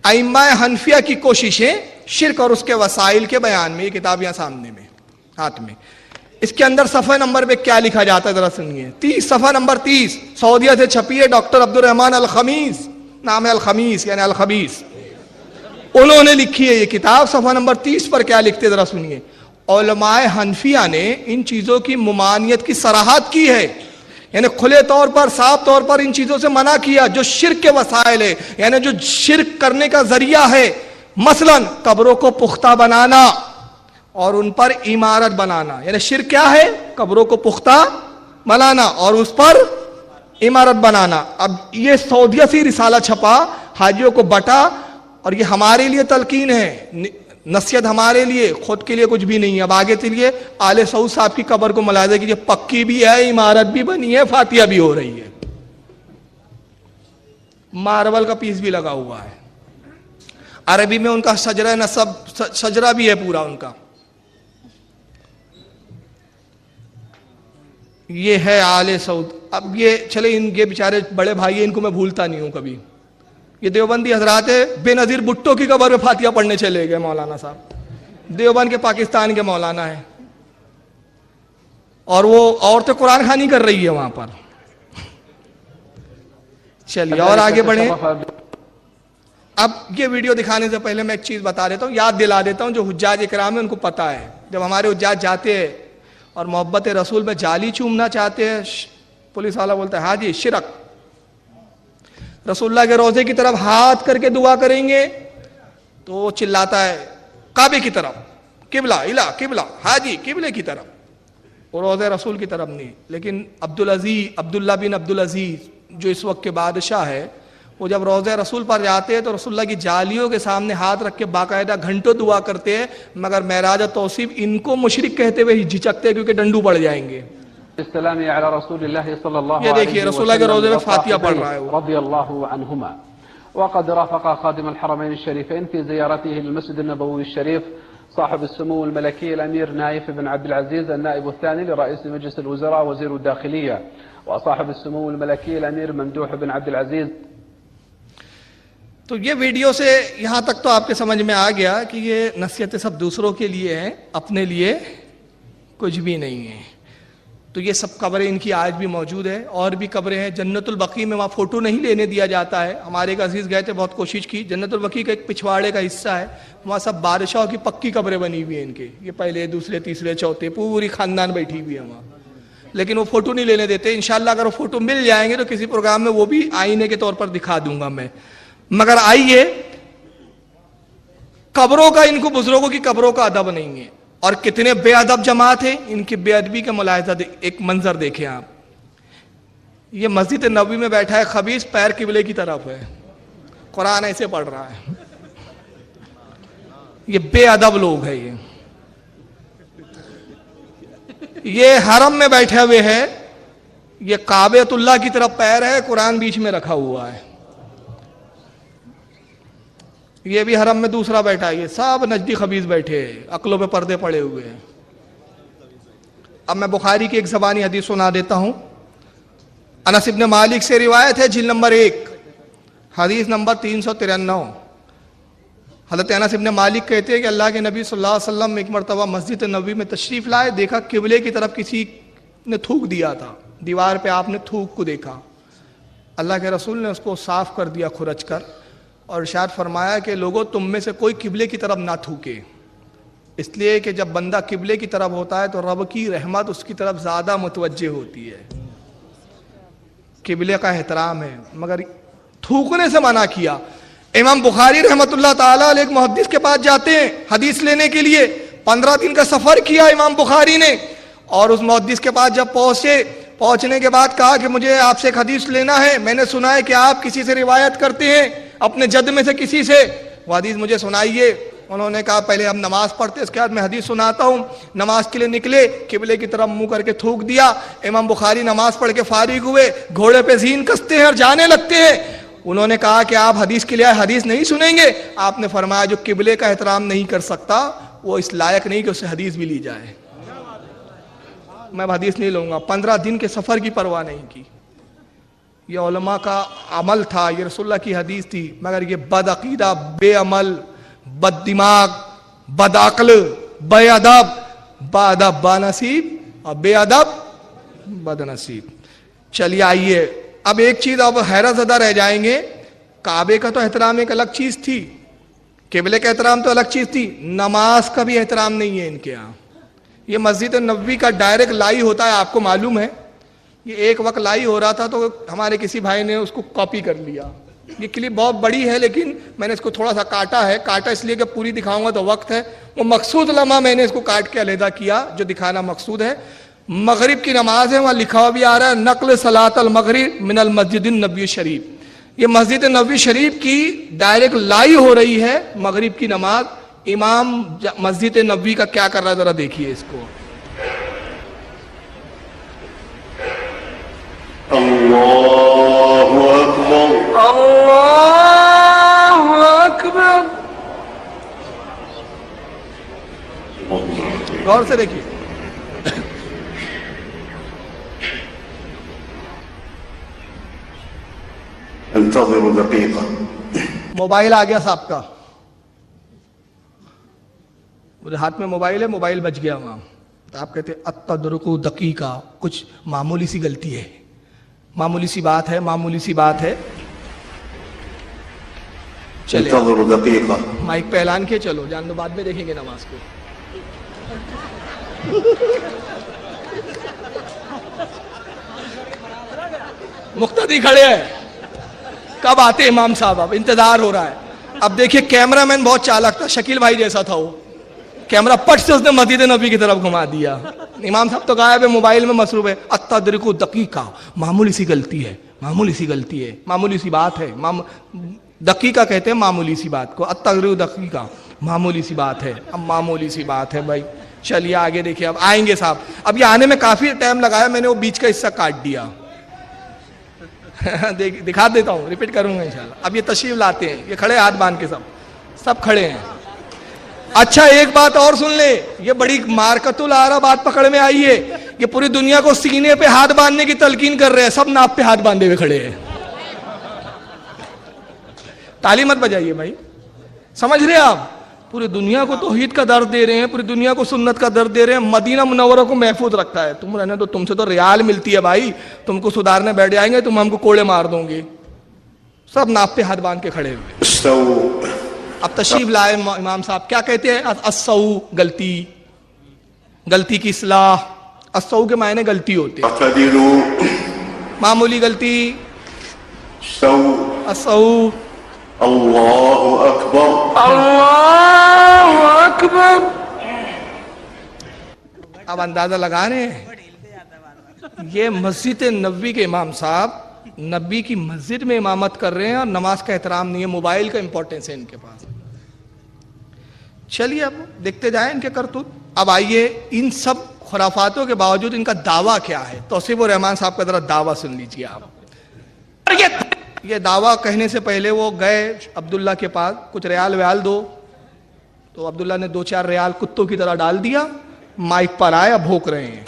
ائمہ حنفیہ کی کوششیں شرک اور اس کے وسائل کے بیان میں. یہ کتاب یہاں سامنے میں ہاتھ میں. اس کے اندر صفحہ نمبر پہ کیا لکھا جاتا ہے ذرا سنیے. 30 صفحہ نمبر 30 سعودیہ سے چھپی ہے, ڈاکٹر عبد الرحمن الخمیس نام ہے, الخمیس یعنی الخبیث, انہوں نے لکھی ہے یہ کتاب. صفحہ نمبر 30 پر کیا لکھتے ذرا سنیے. علماء حنفیہ نے ان چیزوں کی ممانعت کی صراحت کی ہے, یعنی کھلے طور پر صاف طور پر ان چیزوں سے منع کیا جو شرک کے وسائل ہے, یعنی جو شرک کرنے کا ذریعہ ہے. مثلا قبروں کو پختہ بنانا اور ان پر عمارت بنانا, یعنی شرک کیا ہے؟ قبروں کو پختہ بنانا اور اس پر عمارت بنانا. اب یہ سعودیہ سے رسالہ چھپا, حاجیوں کو بٹا, اور یہ ہمارے لیے تلقین ہے, نصیحت ہمارے لیے, خود کے لیے کچھ بھی نہیں ہے. اب آگے چلیے, آل سعود صاحب کی قبر کو ملاحظہ کیجیے, پکی بھی ہے, عمارت بھی بنی ہے, فاتحہ بھی ہو رہی ہے, ماربل کا پیس بھی لگا ہوا ہے. عربی میں ان کا شجرہ نسب شجرہ بھی ہے پورا ان کا. یہ ہے آل سعود. اب یہ چلے, ان کے بیچارے بڑے بھائی, ان کو میں بھولتا نہیں ہوں کبھی. یہ دیوبندی حضرات بے نظیر بھٹو کی قبر پہ فاتحہ پڑھنے چلے گئے مولانا صاحب, دیوبند کے پاکستان کے مولانا ہیں, اور وہ عورتیں قرآن خوانی کر رہی ہے وہاں پر. چلیے اور آگے بڑھیں. اب یہ ویڈیو دکھانے سے پہلے میں ایک چیز بتا دیتا ہوں, یاد دلا دیتا ہوں, جو حجاج اکرام ہیں ان کو پتا ہے. جب ہمارے حجاج جاتے ہیں اور محبت رسول میں جالی چومنا چاہتے ہیں, پولیس والا بولتا ہے ہاں جی شرک. رسول اللہ کے روضے کی طرف ہاتھ کر کے دعا کریں گے تو وہ چلاتا ہے کعبے کی طرف, قبلہ الہ قبلہ, ہاں جی قبلے کی طرف, وہ روضے رسول کی طرف نہیں. لیکن عبداللہ بن عبدالعزیز جو اس وقت کے بادشاہ ہے, وہ جب روضہ رسول پر جاتے ہیں تو رسول اللہ کی جالیوں کے سامنے ہاتھ رکھ کے باقاعدہ گھنٹوں دعا کرتے ہیں, مگر معراج توصیف ان کو مشرک کہتے ہوئے جھجکتے کیونکہ ڈنڈو پڑ جائیں گے. السلام علی رسول اللہ صلی اللہ یہ دیکھیے رسول اللہ کے روضے میں فاتحہ پڑھ رہا ہے وہ. رضی اللہ عنہما. وقد رافق خادم الحرمين الشريفين في زيارته للمسجد النبوي الشريف صاحب السمو الملكي الأمير نايف بن عبد العزيز النائب الثاني لرئيس مجلس الوزراء وزير الداخلية, وصاحب السمو الملكي الأمير ممدوح بن عبد العزيز. تو یہ ویڈیو سے یہاں تک تو آپ کے سمجھ میں آ گیا کہ یہ نصیحتیں سب دوسروں کے لیے ہیں, اپنے لیے کچھ بھی نہیں ہے. تو یہ سب قبریں ان کی آج بھی موجود ہے, اور بھی قبریں ہیں. جنت البقیع میں وہاں فوٹو نہیں لینے دیا جاتا ہے. ہمارے ایک عزیز گئے تھے, بہت کوشش کی. جنت البقیع کا ایک پچھواڑے کا حصہ ہے, وہاں سب بادشاہوں کی پکی قبریں بنی ہوئی ہیں ان کے. یہ پہلے دوسرے تیسرے چوتھے پوری خاندان بیٹھی ہوئی ہے وہاں, لیکن وہ فوٹو نہیں لینے دیتے. انشاءاللہ اگر وہ فوٹو مل جائیں گے تو کسی پروگرام میں وہ بھی آئینے کے طور پر دکھا دوں گا میں. مگر آئیے, قبروں کا, ان کو بزرگوں کی قبروں کا ادب نہیں ہے. اور کتنے بے ادب جماعت ہیں, ان کی بے ادبی کا ملاحظہ ایک منظر دیکھیں آپ. یہ مسجد نبوی میں بیٹھا ہے خبیث, پیر قبلے کی طرف ہے, قرآن ایسے پڑھ رہا ہے. یہ بے ادب لوگ ہیں. یہ حرم میں بیٹھے ہوئے ہیں, یہ کعبۃ اللہ کی طرف پیر ہے, قرآن بیچ میں رکھا ہوا ہے. یہ بھی حرم میں دوسرا بیٹھا ہے. یہ سب نجدی خبیث بیٹھے ہیں, عقلوں پہ پردے پڑے ہوئے ہیں. اب میں بخاری کی ایک زبانی حدیث سنا دیتا ہوں. انس ابن مالک سے روایت ہے, جلد نمبر 1 حدیث نمبر 393. حضرت انس ابن مالک کہتے ہیں کہ اللہ کے نبی صلی اللہ علیہ وسلم ایک مرتبہ مسجد نبوی میں تشریف لائے, دیکھا قبلے کی طرف کسی نے تھوک دیا تھا, دیوار پہ آپ نے تھوک کو دیکھا. اللہ کے رسول نے اس کو صاف کر دیا کھرچ کر, اور ارشاد فرمایا کہ لوگوں تم میں سے کوئی قبلے کی طرف نہ تھوکے, اس لیے کہ جب بندہ قبلے کی طرف ہوتا ہے تو رب کی رحمت اس کی طرف زیادہ متوجہ ہوتی ہے. قبلے کا احترام ہے, مگر تھوکنے سے منع کیا. امام بخاری رحمت اللہ تعالیٰ علیہ ایک محدث کے پاس جاتے ہیں حدیث لینے کے لیے. 15 دن کا سفر کیا امام بخاری نے, اور اس محدث کے پاس جب پہنچنے کے بعد کہا کہ مجھے آپ سے ایک حدیث لینا ہے, میں نے سنا ہے کہ آپ کسی سے روایت کرتے ہیں, اپنے جد میں سے کسی سے, وہ حدیث مجھے سنائیے. انہوں نے کہا پہلے ہم نماز پڑھتے اس کے بعد میں حدیث سناتا ہوں. نماز کے لیے نکلے, قبلے کی طرف منہ کر کے تھوک دیا. امام بخاری نماز پڑھ کے فارغ ہوئے, گھوڑے پہ زین کستے ہیں اور جانے لگتے ہیں. انہوں نے کہا کہ آپ حدیث کے لیے حدیث نہیں سنیں گے؟ آپ نے فرمایا جو قبلے کا احترام نہیں کر سکتا وہ اس لائق نہیں کہ اس سے حدیث بھی لی جائے. میں حدیث نہیں لوں گا. 15 دن کے سفر کی پرواہ نہیں کی. یہ علماء کا عمل تھا, یہ رسول اللہ کی حدیث تھی. مگر یہ بد عقیدہ, بے عمل, بد دماغ, بد عقل, بے ادب, با ادب با نصیب اور بے ادب بد نصیب. چلیے آئیے اب ایک چیز اب حیرت زدہ رہ جائیں گے. کعبے کا تو احترام ایک الگ چیز تھی, قبلے کا احترام تو الگ چیز تھی, نماز کا بھی احترام نہیں ہے ان کے ہاں. یہ مسجد نبوی کا ڈائریکٹ لائی ہوتا ہے, آپ کو معلوم ہے. یہ ایک وقت لائی ہو رہا تھا تو ہمارے کسی بھائی نے اس کو کاپی کر لیا. یہ کلپ بہت بڑی ہے لیکن میں نے اس کو تھوڑا سا کاٹا ہے. کاٹا اس لیے کہ پوری دکھاؤں گا تو وقت ہے. وہ مقصود لمحہ میں نے اس کو کاٹ کے علیحدہ کیا جو دکھانا مقصود ہے. مغرب کی نماز ہے, وہاں لکھا ہوا بھی آ رہا ہے نقل صلاۃ المغرب من المسجد النبوی شریف. یہ مسجد نبوی شریف کی ڈائریکٹ لائی ہو رہی ہے مغرب کی نماز. امام مسجد نبوی کا کیا کر رہا ہے ذرا دیکھیے اس کو. اللہ اکبر اللہ اکبر. غور سے دیکھیے. انتظروا دقیقہ. موبائل آ گیا صاحب کا, میرے ہاتھ میں موبائل ہے, موبائل بچ گیا وہاں. تو آپ کہتے اتدرکو دقیقہ, کچھ معمولی سی غلطی ہے, معمولی سی بات ہے, معمولی سی بات ہے. چلے انتظروا دقیقہ. مائک پہ اعلان کیے, چلو جان دو, بعد میں دیکھیں گے نماز کو. مقتدی کھڑے ہیں, کب آتے امام صاحب, اب انتظار ہو رہا ہے. اب دیکھیے کیمرہ مین بہت چالاک تھا, شکیل بھائی جیسا تھا وہ. کیمرہ پٹ سے اس نے مسجد نبی کی طرف گھما دیا. امام صاحب تو غائب ہے, موبائل میں مصروف ہے. اتدرکو دقیقہ, معمولی سی غلطی ہے, معمولی سی غلطی ہے, معمولی سی بات ہے. دقیقہ کہتے ہیں معمولی سی بات کو, اتدرکو دقیقہ معمولی سی بات ہے. اب معمولی سی بات ہے بھائی. چلیے آگے دیکھیے, اب آئیں گے صاحب. اب یہ آنے میں کافی ٹائم لگایا, میں نے وہ بیچ کا حصہ کاٹ دیا. دکھا دیتا ہوں, ریپیٹ کروں گا انشاءاللہ. اب یہ تشریف لاتے ہیں, یہ کھڑے ہاتھ باندھ کے, سب کھڑے ہیں. اچھا ایک بات اور سن لے, یہ بڑی مارکت العرب بات پکڑ میں آئی ہے. یہ پوری دنیا کو سینے پہ ہاتھ باندھنے کی تلقین کر رہے ہیں, سب ناپ پہ ہاتھ باندھے ہوئے کھڑے ہیں. تالی مت بجائیے بھائی, سمجھ رہے ہیں آپ؟ پوری دنیا کو توحید کا درد دے رہے ہیں, پوری دنیا کو سنت کا درد دے رہے ہیں. مدینہ منورہ کو محفوظ رکھتا ہے. تم رہنے تو, تم سے تو ریال ملتی ہے بھائی, تم کو سدھارنے بیٹھ جائیں گے, تم ہم کو کوڑے مار دوں گے. سب ناپ پہ ہاتھ باندھ کے کھڑے ہوئے. استووا. اب تشریف لائے امام صاحب, کیا کہتے ہیں؟ السہو, غلطی, غلطی کی اصلاح. السہو کے معنی غلطی ہوتے ہیں, اعتدلوا. معمولی غلطی. استووا. السہو. اللہ اکبر. اللہ اکبر. اب اندازہ لگا رہے ہیں, یہ مسجد نبوی کے امام صاحب نبی کی مسجد میں امامت کر رہے ہیں اور نماز کا احترام نہیں ہے. موبائل کا امپورٹنس ہے ان کے پاس. چلیے اب دیکھتے جائیں ان کے کرتوت. اب آئیے ان سب خرافاتوں کے باوجود ان کا دعویٰ کیا ہے. توصیف الرحمان صاحب کا ذرا دعویٰ سن لیجیے آپ. یہ دعویٰ کہنے سے پہلے وہ گئے عبداللہ کے پاس, کچھ ریال ویال دو. تو عبداللہ نے 2-4 ریال کتوں کی طرح ڈال دیا. مائک پر آئے, اب بھوک رہے ہیں.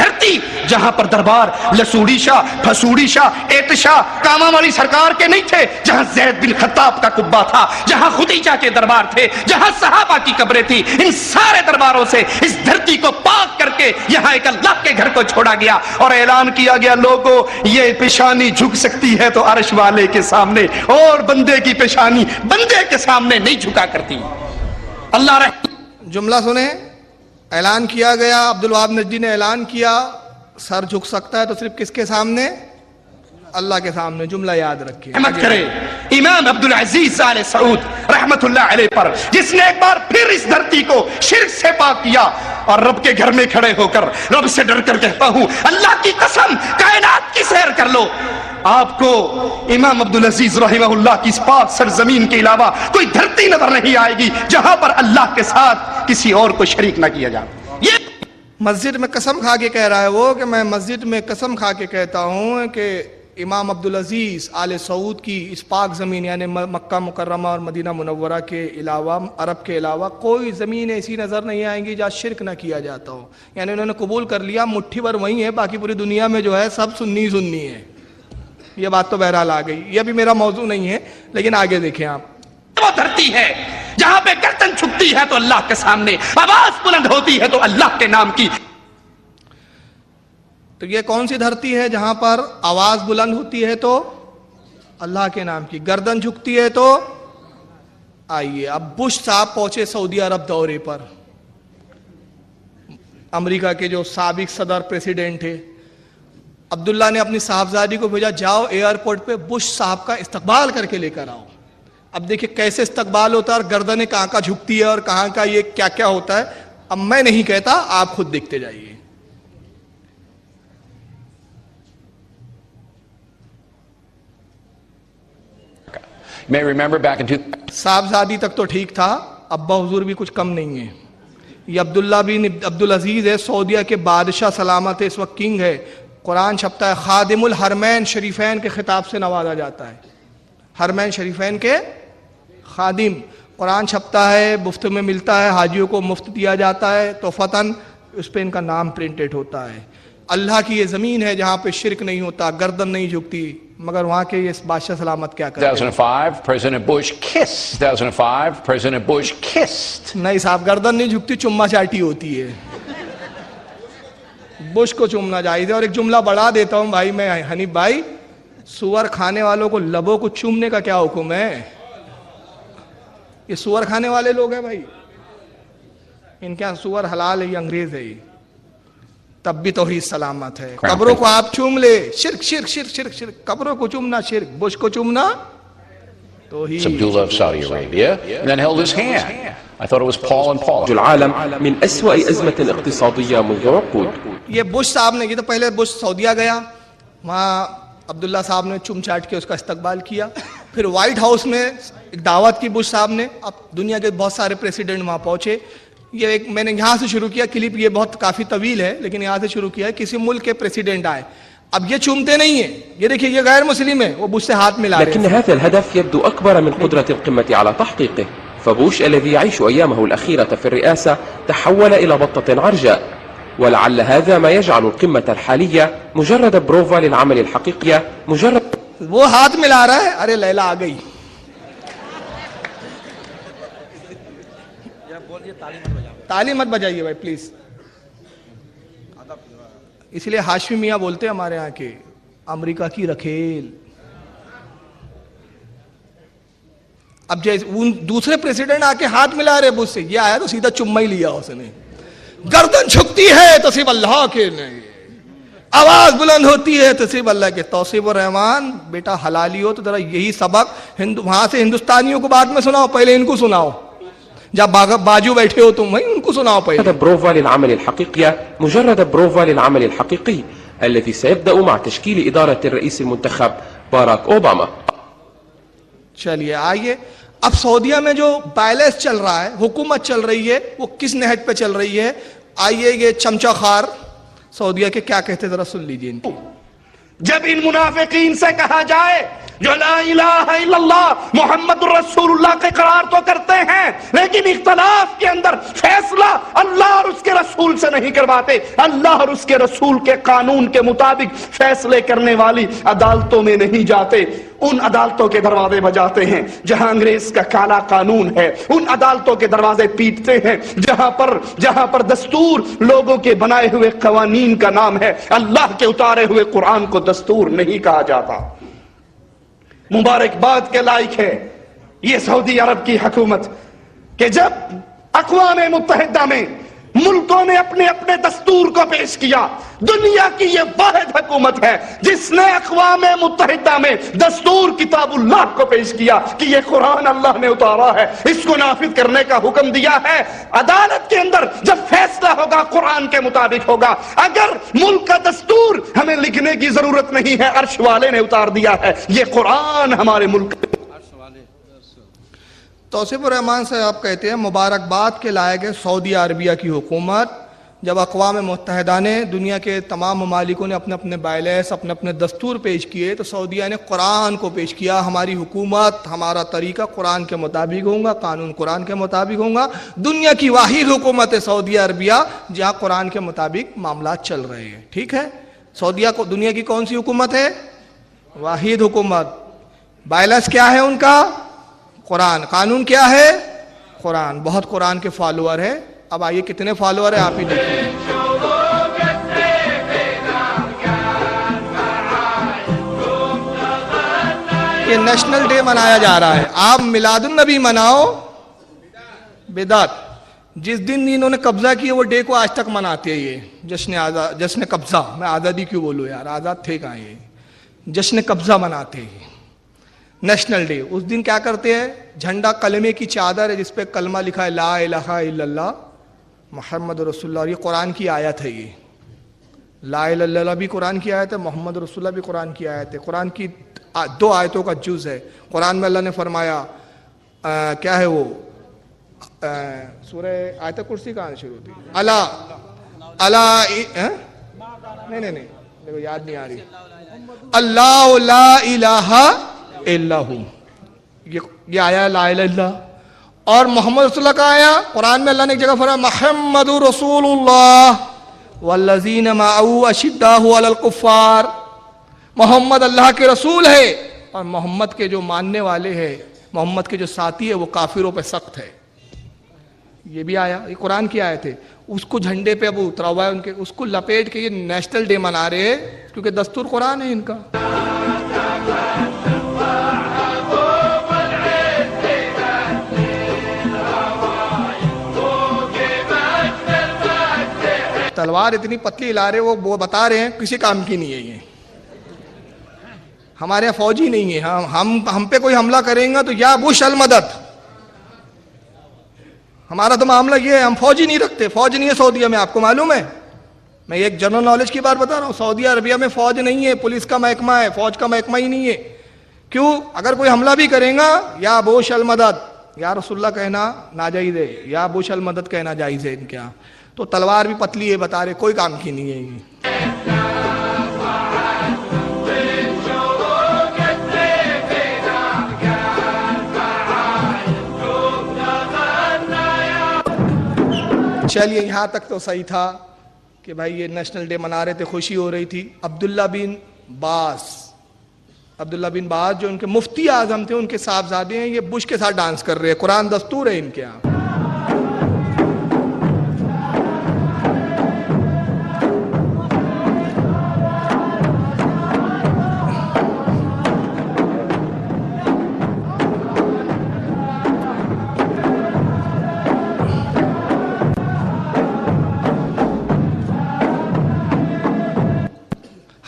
جہاں پر دربار لسوڑی شاہ, پھسوڑی شاہ, اعتشاہ, کامام علی سرکار کے نہیں تھے, جہاں زید بن خطاب کا قبہ تھا, جہاں خدیجہ کے دربار تھے, جہاں صحابہ کی قبریں تھی, ان سارے درباروں سے اس دھرتی کو پاک کر کے یہاں ایک اللہ کے گھر کو چھوڑا گیا اور اعلان کیا گیا, لوگوں یہ پیشانی جھک سکتی ہے تو عرش والے کے سامنے, اور بندے کی پیشانی بندے کے سامنے نہیں جھکا کرتی. اللہ جملہ سنیں, اعلان کیا گیا, عبدالوہاب نجدی نے اعلان کیا, سر جھک سکتا ہے تو صرف کس کے سامنے؟ اللہ کے سامنے. جملہ یاد رکھیں. رحمت کرے امام عبدالعزیز آل سعود رحمت اللہ علیہ پر, جس نے ایک بار پھر اس دھرتی کو شرک سے پاک کیا اور رب کے گھر میں کھڑے ہو کر رب سے ڈر کر کہتا ہوں اللہ کی قسم کائنات کی سیر کر لو، آپ کو امام عبدالعزیز رحمہ اللہ کی اس پاک سرزمین کے علاوہ کوئی دھرتی نظر نہیں آئے گی جہاں پر اللہ کے ساتھ کسی اور کو شریک نہ کیا جائے۔ یہ مسجد میں قسم کھا کے کہہ رہا ہے وہ کہ میں مسجد میں قسم کھا کے کہتا ہوں کہ امام عبدالعزیز آل سعود کی اس پاک زمین یعنی مکہ مکرمہ اور مدینہ منورہ کے علاوہ عرب کے علاوہ کوئی زمین ایسی نظر نہیں آئیں گی جہاں شرک نہ کیا جاتا ہو، یعنی انہوں نے قبول کر لیا مٹھی بھر وہی ہے، باقی پوری دنیا میں جو ہے سب سنی سنی ہے۔ یہ بات تو بہرحال آ گئی، یہ بھی میرا موضوع نہیں ہے لیکن آگے دیکھیں آپ۔ وہ دھرتی ہے جہاں پہ گردن جھکتی ہے تو اللہ کے سامنے آواز بلند ہوتی ہے تو اللہ کے نام کی۔ تو یہ کون سی دھرتی ہے جہاں پر آواز بلند ہوتی ہے تو اللہ کے نام کی، گردن جھکتی ہے تو آئیے اب بش صاحب پہنچے سعودی عرب دورے پر، امریکہ کے جو سابق صدر پریسیڈنٹ تھے، عبداللہ نے اپنی صاحبزادی کو بھیجا جاؤ ایئرپورٹ پہ بش صاحب کا استقبال کر کے لے کر آؤ۔ اب دیکھیں کیسے استقبال ہوتا ہے اور گردنیں کہاں کا جھکتی ہے اور کہاں کا یہ کیا کیا ہوتا ہے، اب میں نہیں کہتا، آپ خود دیکھتے جائیے۔ may remember back in صاحبزادی تک تو ٹھیک تھا، ابا حضور بھی کچھ کم نہیں ہے۔ یہ عبداللہ بن عبدالعزیز ہے، سعودیہ کے بادشاہ سلامت ہے، اس وقت کنگ ہے۔ قرآن چھپتا ہے، خادم الحرمین شریفین کے خطاب سے نوازا جاتا ہے، حرمین شریفین کے خادم۔ قرآن چھپتا ہے، مفت میں ملتا ہے، حاجیوں کو مفت دیا جاتا ہے، تو فتن اس پہ ان کا نام پرنٹڈ ہوتا ہے۔ اللہ کی یہ زمین ہے جہاں پہ شرک نہیں ہوتا، گردن نہیں جھکتی، مگر وہاں کے یہ بادشاہ سلامت کیا کرتے ہیں؟ 2005, President Bush kissed. 2005, President Bush kissed. نہیں صاحب، گردن نہیں جھکتی، چمہ چاٹی ہوتی ہے۔ بش کو چومنا جائز ہے۔ اور ایک جملہ بڑھا دیتا ہوں بھائی میں، حنیف بھائی، سور کھانے والوں کو لبوں کو چومنے کا کیا حکم ہے؟ یہ سور کھانے والے لوگ ہیں بھائی، ان کے یہاں سور حلال ہے، یہ انگریز ہے، یہ تب بھی توحید سلامت ہے۔ قبروں کو آپ چوم لے، شرک شرک شرک شرک شرک، قبروں کو چومنا شرک، بش کو چومنا توحید۔ Abdullah of Saudi Arabia, and then held his hand. I thought it was Paul and Paul. العالم من أسوأ أزمة اقتصادية منذ عقود. یہ بش صاحب نے، یہ تو پہلے بش سعودیہ گیا، وہاں عبداللہ صاحب نے چم چاٹ کے اس کا استقبال کیا، پھر وائٹ ہاؤس میں ایک دعوت کی بش صاحب نے، اب دنیا کے بہت سارے پریسیڈنٹ وہاں پہنچے۔ یہ ایک میں نے یہاں سے شروع کیا کلپ، یہ بہت کافی طویل ہے لیکن یہاں سے شروع کیا ہے۔ کسی ملک کے پریسیڈنٹ آئے، اب یہ چومتے نہیں ہیں، یہ دیکھیں یہ غیر مسلم ہے، وہ بش سے ہاتھ ملا رہے لكن ہیں۔ هذا الهدف يبدو أكبر من قدرة القمة على تحقيقه، فبوش الذي يعيش أيامه الأخيرة في الرئاسة تحول إلى بطة عرجاء، ولعل هذا ما يجعل القمة الحالية مجرد بروفا للعمل الحقيقية، مجرد وہ ہاتھ ملا رہا ہے، ارے لیلا آ گئی۔ تالی مت بجائیے بھائی پلیز، اس لیے ہاشمی میاں بولتے ہیں ہمارے یہاں کے، امریکہ کی رکھیل۔ اب جیسے دوسرے پریسیڈنٹ آ کے ہاتھ ملا رہے بش سے، یہ آیا تو سیدھا چمہ ہی لیا اس نے۔ گردن جھکتی ہے تو صرف اللہ کے نہیں، آواز بلند ہوتی ہے تو صرف اللہ کے۔ توصیف الرحمان بیٹا حلالی ہو تو ذرا یہی سبق وہاں سے ہندوستانیوں کو بعد میں سناؤ، پہلے ان کو سناؤ، جب باجو بیٹھے ہو تم ان کو سناؤ پہلے۔ بروفا للعمل الحقيقية، مجرد بروفا للعمل الحقيقي الذي سيبدأ مع تشكيل إدارة الرئيس المنتخب باراك أوباما. چلیے آئیے، اب سعودیہ میں جو بیلنس چل رہا ہے، حکومت چل رہی ہے، وہ کس نہج پہ چل رہی ہے؟ آئیے یہ چمچہ خار سعودیہ کے کیا کہتے ذرا سن لیجیے ان کی۔ جب ان منافقین سے کہا جائے جو لا الہ الا اللہ محمد رسول اللہ کے قرار تو کرتے ہیں لیکن اختلاف کے اندر فیصلہ اللہ اور اس کے رسول سے نہیں کرواتے، اللہ اور اس کے رسول کے قانون کے مطابق فیصلے کرنے والی عدالتوں میں نہیں جاتے، ان عدالتوں کے دروازے بجاتے ہیں جہاں انگریز کا کالا قانون ہے، ان عدالتوں کے دروازے پیٹتے ہیں جہاں پر دستور لوگوں کے بنائے ہوئے قوانین کا نام ہے، اللہ کے اتارے ہوئے قرآن کو دستور نہیں کہا جاتا۔ مبارکباد کے لائق ہے یہ سعودی عرب کی حکومت کہ جب اقوام متحدہ میں ملکوں نے اپنے اپنے دستور کو پیش کیا. دنیا کی یہ واحد حکومت ہے جس نے اقوام متحدہ میں دستور کتاب اللہ کو پیش کیا کہ یہ قرآن اللہ نے اتارا ہے, اس کو نافذ کرنے کا حکم دیا ہے. عدالت کے اندر جب فیصلہ ہوگا قرآن کے مطابق ہوگا. اگر ملک کا دستور ہمیں لکھنے کی ضرورت نہیں ہے, عرش والے نے اتار دیا ہے. یہ قرآن ہمارے ملک. توصیف الرحمان صاحب کہتے ہیں مبارکباد کے لائق ہے سعودی عربیہ کی حکومت. جب اقوام متحدہ نے دنیا کے تمام ممالکوں نے اپنے اپنے بائیلیس اپنے اپنے دستور پیش کیے تو سعودیہ نے قرآن کو پیش کیا. ہماری حکومت ہمارا طریقہ قرآن کے مطابق ہوگا, قانون قرآن کے مطابق ہوگا. دنیا کی واحد حکومت ہے سعودی عربیہ جہاں قرآن کے مطابق معاملات چل رہے ہیں. ٹھیک ہے, سعودیہ کو دنیا کی کون سی حکومت ہے؟ واحد حکومت. بائیلیس کیا ہے ان کا؟ قرآن. قانون کیا ہے؟ قرآن. بہت قرآن کے فالوور ہیں. اب آئیے کتنے فالوور ہیں آپ ہی دیکھیں. یہ نیشنل ڈے منایا جا رہا ہے. آپ میلاد النبی مناؤ, بدعت. جس دن انہوں نے قبضہ کیا وہ ڈے کو آج تک مناتے ہیں. یہ جشن قبضہ, میں آزادی کیوں بولوں یار, آزاد تھے کہاں. یہ جشن قبضہ مناتے ہیں نیشنل ڈے. اس دن کیا کرتے ہیں؟ جھنڈا کلمے کی چادر ہے جس پہ کلمہ لکھا ہے لا الہ الا اللہ محمد رسول اللہ. اور یہ قرآن کی آیت ہے. یہ لا الہ الا اللہ بھی قرآن کی آیت ہے, محمد رسول اللہ بھی قرآن کی آیت ہے. قرآن کی 2 آیتوں کا جز ہے. قرآن میں اللہ نے فرمایا کیا ہے وہ سورہ آیت کرسی کہاں شروع ہوتی ہے؟ نہیں دیکھو یاد نہیں آ رہی. اللہ لا الہ الا ہو, یہ آیا لا الہ الا اللہ. اور محمد رسول اللہ کا آیا قرآن میں اللہ نے ایک جگہ فرمایا محمد رسول اللہ والذین معه اشداء علی الکفار. محمد اللہ کے رسول ہے اور محمد کے جو ماننے والے ہیں, محمد کے جو ساتھی ہے وہ کافروں پہ سخت ہے. یہ بھی آیا, یہ قرآن کی آیت ہے. اس کو جھنڈے پہ اب اترا ہوا ہے ان کے, اس کو لپیٹ کے یہ نیشنل ڈے منا رہے ہیں کیونکہ دستور قرآن ہے ان کا. تلوار اتنی پتلی لا رہے, وہ بتا رہے ہیں کسی کام کی نہیں ہے. یہ ہمارے یہاں فوجی نہیں ہے. ہم پہ کوئی حملہ کریں گا تو یا بش المدد. ہمارا تو معاملہ یہ ہے, ہم فوجی نہیں رکھتے. فوج نہیں ہے سعودیہ میں, آپ کو معلوم ہے. میں ایک جنرل نالج کی بات بتا رہا ہوں. سعودی عربیہ میں فوج نہیں ہے, پولیس کا محکمہ ہے, فوج کا محکمہ ہی نہیں ہے. کیوں؟ اگر کوئی حملہ بھی کرے گا یا بوش المدد یا رسول اللہ کہنا ناجائز ہے, یا بوش المدد کہنا جائز ہے ان کے یہاں. تو تلوار بھی پتلی ہے, بتا رہے کوئی کام کی نہیں ہے یہ. چلیے یہاں تک تو صحیح تھا کہ بھائی یہ نیشنل ڈے منا رہے تھے, خوشی ہو رہی تھی. عبداللہ بن باز جو ان کے مفتی اعظم تھے, ان کے صاحبزادے ہیں, یہ بش کے ساتھ ڈانس کر رہے ہیں. قرآن دستور ہے ان کے یہاں.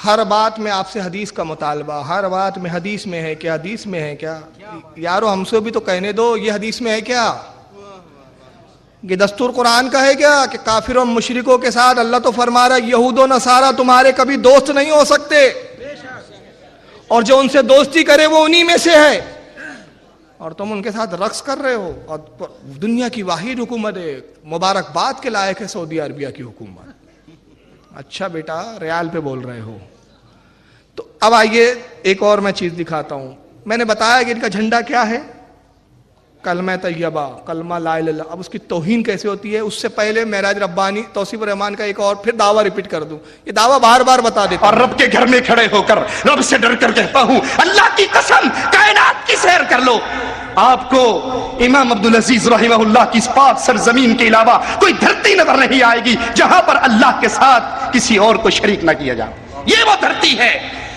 ہر بات میں آپ سے حدیث کا مطالبہ, ہر بات میں حدیث میں ہے کیا, حدیث میں ہے کیا. یارو ہم سے بھی تو کہنے دو, یہ حدیث میں ہے کیا. یہ دستور قرآن کا ہے کیا کہ کافروں مشرکوں کے ساتھ اللہ تو فرما رہا ہے یہود و نصارہ تمہارے کبھی دوست نہیں ہو سکتے, اور جو ان سے دوستی کرے وہ انہی میں سے ہے, اور تم ان کے ساتھ رقص کر رہے ہو. اور دنیا کی واحد حکومت ہے, مبارکباد کے لائق ہے سعودی عربیہ کی حکومت. اچھا بیٹا ریال پہ بول رہے ہو. تو اب آئیے ایک اور میں چیز دکھاتا ہوں. میں نے بتایا کہ ان کا جھنڈا کیا ہے, کلمہ طیبہ, کلمہ لا الہ الا اللہ. اب اس کی توہین کیسے ہوتی ہے. اس سے پہلے معراج ربانی توصیف الرحمان کا ایک اور پھر دعویٰ ریپیٹ کر دوں. یہ دعویٰ بار بار بتا دیتا اور رب کے گھر میں کھڑے ہو کر رب سے ڈر کر کہتا ہوں اللہ کی قسم کائنات کی سیر کر لو, آپ کو امام عبدالعزیز رحمہ اللہ کی اس پاک سرزمین کے علاوہ کوئی دھرتی نظر نہیں آئے گی جہاں پر اللہ کے ساتھ کسی اور کو شریک نہ کیا جائے. یہ وہ دھرتی ہے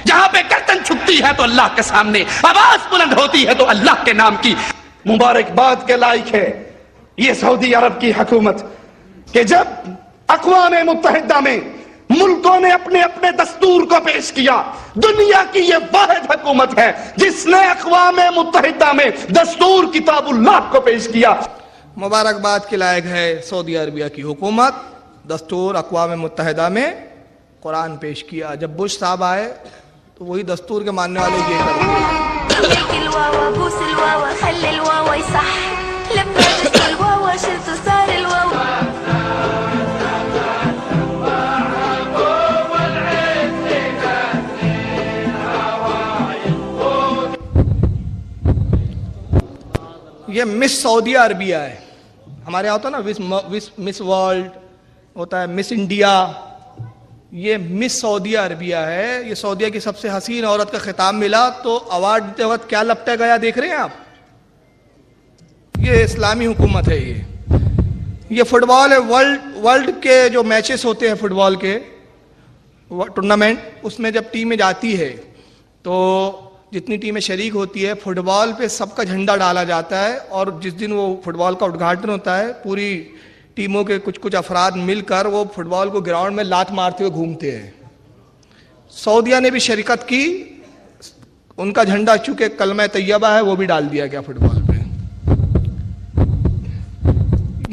جہاں پہ گردن چھپتی ہے تو اللہ کے سامنے آواز بلند ہوتی ہے تو اللہ کے نام کی. مبارکباد کے لائق ہے یہ سعودی عرب کی حکومت. کہ جب اقوام متحدہ میں ملکوں نے اپنے اپنے دستور کو پیش کیا، دنیا کی یہ واحد حکومت ہے جس نے اقوام متحدہ میں دستور کتاب اللہ کو پیش کیا۔ مبارکباد کے لائق ہے سعودی عربیہ کی حکومت، دستور اقوام متحدہ میں قرآن پیش کیا۔ جب بش صاحب آئے تو وہی دستور کے ماننے والے یہ کرتے یہ مس سعودیہ عربیہ ہے، ہمارے یہاں ہوتا ہے نا مس ورلڈ ہوتا ہے، مس انڈیا، یہ مس سعودیہ عربیہ ہے۔ یہ سعودیہ کی سب سے حسین عورت کا خطاب ملا تو ایوارڈ دیتے وقت کیا لپٹا گیا دیکھ رہے ہیں آپ؟ یہ اسلامی حکومت ہے۔ یہ فٹ بال ہے، ورلڈ کے جو میچز ہوتے ہیں فٹ بال کے ٹورنامنٹ، اس میں جب ٹیمیں جاتی ہے تو جتنی ٹیمیں شریک ہوتی ہے فٹ بال پہ سب کا جھنڈا ڈالا جاتا ہے، اور جس دن وہ فٹ بال کا اُدگھاٹن ہوتا ہے پوری ٹیموں کے کچھ افراد مل کر وہ فٹ بال کو گراؤنڈ میں لات مارتے ہوئے گھومتے ہیں۔ سعودیہ نے بھی شرکت کی، ان کا جھنڈا چونکہ کلمہ طیبہ ہے وہ بھی ڈال دیا گیا فٹ بال پہ۔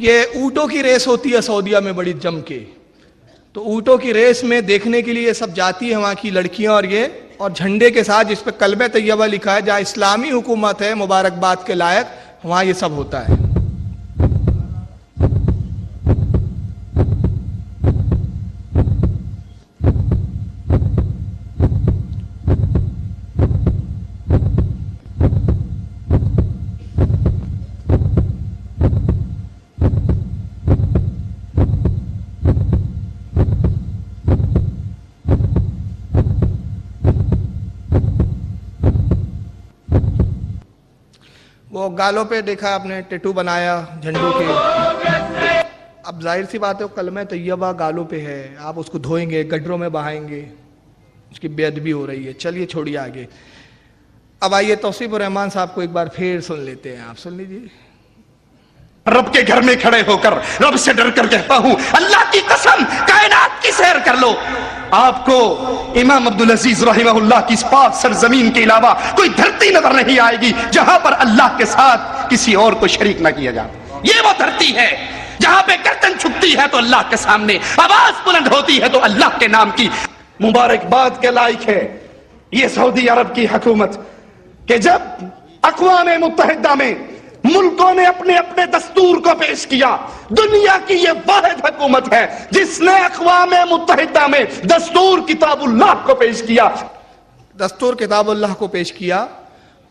یہ اونٹوں کی ریس ہوتی ہے سعودیہ میں بڑی جم کے، تو اونٹوں کی ریس میں دیکھنے کے لیے یہ سب جاتی ہے وہاں کی لڑکیاں، اور جھنڈے کے ساتھ جس پہ کلمہ طیبہ لکھا ہے، جہاں اسلامی حکومت ہے مبارکباد کے لائق، وہاں یہ سب ہوتا ہے۔ وہ گالوں پہ دیکھا آپ نے ٹیٹو بنایا جھنڈوں کے، اب ظاہر سی بات ہے وہ کلمہ طیبہ گالوں پہ ہے، آپ اس کو دھوئیں گے، گڈروں میں بہائیں گے، اس کی بے ادبی ہو رہی ہے۔ چلیے چھوڑیے آگے، اب آئیے توصیف الرحمان صاحب کو ایک بار پھر سن لیتے ہیں، آپ سن لیجیے۔ رب کے گھر میں کھڑے ہو کر رب سے ڈر کر کہتا ہوں، اللہ کی قسم کائنات کی سیر کر لو، آپ کو امام عبدالعزیز رحمہ اللہ کی اس پاک سرزمین کے علاوہ کوئی دھرتی نظر نہیں آئے گی جہاں پر اللہ کے ساتھ کسی اور کو شریک نہ کیا جاتا۔ یہ وہ دھرتی ہے جہاں پہ گردن چھپتی ہے تو اللہ کے سامنے، آواز بلند ہوتی ہے تو اللہ کے نام کی۔ مبارکباد کے لائق ہے یہ سعودی عرب کی حکومت کہ جب اقوام متحدہ میں ملکوں نے اپنے اپنے دستور کو پیش کیا، دنیا کی یہ واحد حکومت ہے جس نے اقوام متحدہ میں دستور کتاب اللہ کو پیش کیا۔ دستور کتاب اللہ کو پیش کیا۔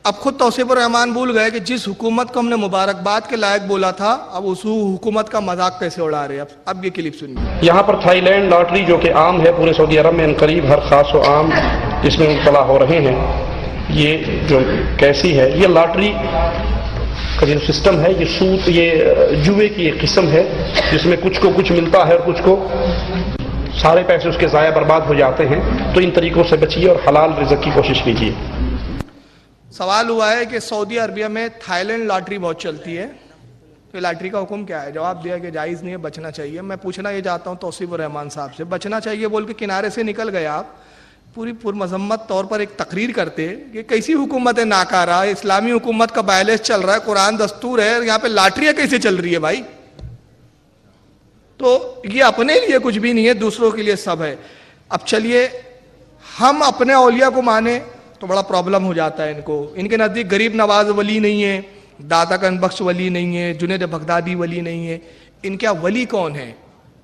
اب خود توصیف الرحمان بھول گئے کہ جس حکومت کو ہم نے مبارکباد کے لائق بولا تھا، اب اس حکومت کا مذاق کیسے اڑا رہے ہیں۔ اب یہ کلپ سنیے۔ یہاں پر تھائی لینڈ لاٹری جو کہ عام ہے پورے سعودی عرب میں، ان قریب ہر خاص و عام اس میں مبتلا ہو رہے ہیں۔ یہ جو کیسی ہے، یہ لاٹری کا جو سسٹم ہے، یہ سود، یہ جوئے کی ایک قسم ہے جس میں کچھ کو کچھ ملتا ہے اور کچھ کو سارے پیسے اس کے ضائع برباد ہو جاتے ہیں۔ تو ان طریقوں سے بچیے اور حلال رزق کی کوشش کیجیے۔ سوال ہوا ہے کہ سعودی عربیہ میں تھائی لینڈ لاٹری بہت چلتی ہے، تو لاٹری کا حکم کیا ہے؟ جواب دیا کہ جائز نہیں ہے، بچنا چاہیے۔ میں پوچھنا یہ چاہتا ہوں توصیف الرحمان صاحب سے، بچنا چاہیے بول کے کنارے سے نکل گئے آپ، پوری پرمذمت طور پر ایک تقریر کرتے کہ کیسی حکومت ہے ناکارہ، اسلامی حکومت کا بائلنس چل رہا ہے، قرآن دستور ہے، یہاں پہ لاٹریاں کیسے چل رہی ہے بھائی؟ تو یہ اپنے لیے کچھ بھی نہیں ہے، دوسروں کے لیے سب ہے۔ اب چلیے ہم اپنے اولیاء کو مانیں تو بڑا پرابلم ہو جاتا ہے ان کو۔ ان کے نزدیک غریب نواز ولی نہیں ہے، داتا گنج بخش ولی نہیں ہے، جنید بغدادی ولی نہیں ہے۔ ان کیا ولی کون ہے؟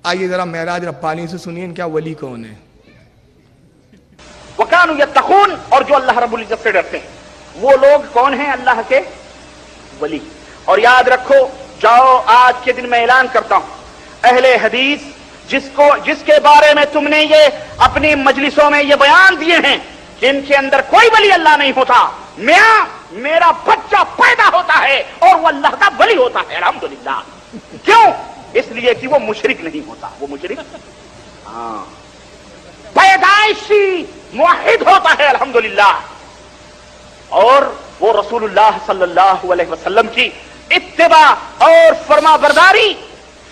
آئیے ذرا معراج ربانی سے سنیے ان کیا ولی کون ہے۔ وَكَانُوا يَتَّقُونَ، اور جو اللہ رب العزت سے ڈرتے ہیں وہ لوگ کون ہیں؟ اللہ کے ولی۔ اور یاد رکھو، جاؤ آج کے دن میں اعلان کرتا ہوں، اہل حدیث جس کے بارے میں تم نے یہ اپنی مجلسوں میں یہ بیان دیے ہیں کہ ان کے اندر کوئی ولی اللہ نہیں ہوتا، میرا بچہ پیدا ہوتا ہے اور وہ اللہ کا ولی ہوتا ہے، الحمدللہ۔ کیوں؟ اس لیے کہ وہ مشرک نہیں ہوتا، وہ مشرک پیدائشی موحد ہوتا ہے، الحمدللہ، اور وہ رسول اللہ صلی اللہ علیہ وسلم کی اتباع اور فرما برداری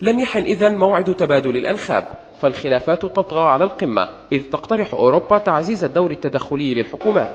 لم يحن إذن موعد تبادل الأنخاب، فالخلافات تطغى على القمة إذ تقترح أوروبا تعزيز الدور التدخلي للحكومات.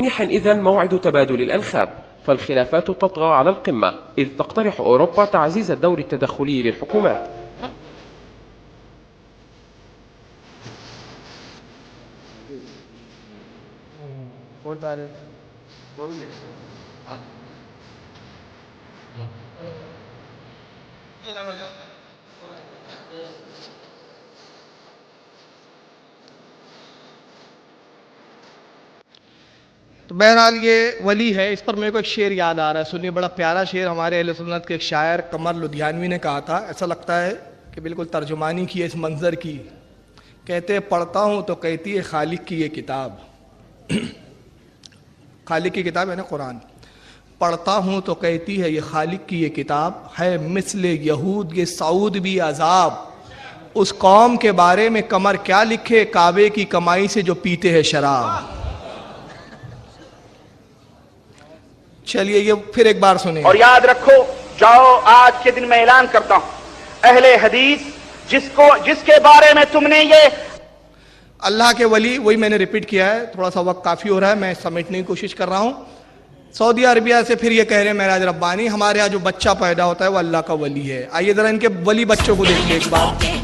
لم يحن إذن موعد تبادل الأنخاب، فالخلافات تطغى على القمة إذ تقترح أوروبا تعزيز الدور التدخلي للحكومات. تو بہرحال یہ ولی ہے، اس پر میرے کو ایک شعر یاد آ رہا ہے، سنیے، بڑا پیارا شعر ہمارے اہل سنت کے ایک شاعر قمر لدھیانوی نے کہا تھا، ایسا لگتا ہے کہ بالکل ترجمانی کی ہے اس منظر کی۔ کہتے پڑھتا ہوں تو کہتی ہے خالق کی یہ کتاب، خالق کی کتاب ہے نا قرآن، پڑھتا ہوں تو کہتی ہے یہ خالق کی یہ کتاب ہے مثل یہود یہ سعود بھی عذاب، اس قوم کے بارے میں قمر کیا لکھے کعبے کی کمائی سے جو پیتے ہیں شراب۔ چلیے یہ پھر ایک بار سنیں اور یاد رکھو، جاؤ آج کے دن میں اعلان کرتا ہوں، اہل حدیث جس کے بارے میں تم نے یہ اللہ کے ولی، وہی میں نے ریپیٹ کیا ہے، تھوڑا سا وقت کافی ہو رہا ہے، میں سمیٹنے کی کوشش کر رہا ہوں۔ سعودی عربیہ سے پھر یہ کہہ رہے ہیں معراج ربانی ہمارے ہاں جو بچہ پیدا ہوتا ہے وہ اللہ کا ولی ہے۔ آئیے ذرا ان کے ولی بچوں کو دیکھیے ایک بار۔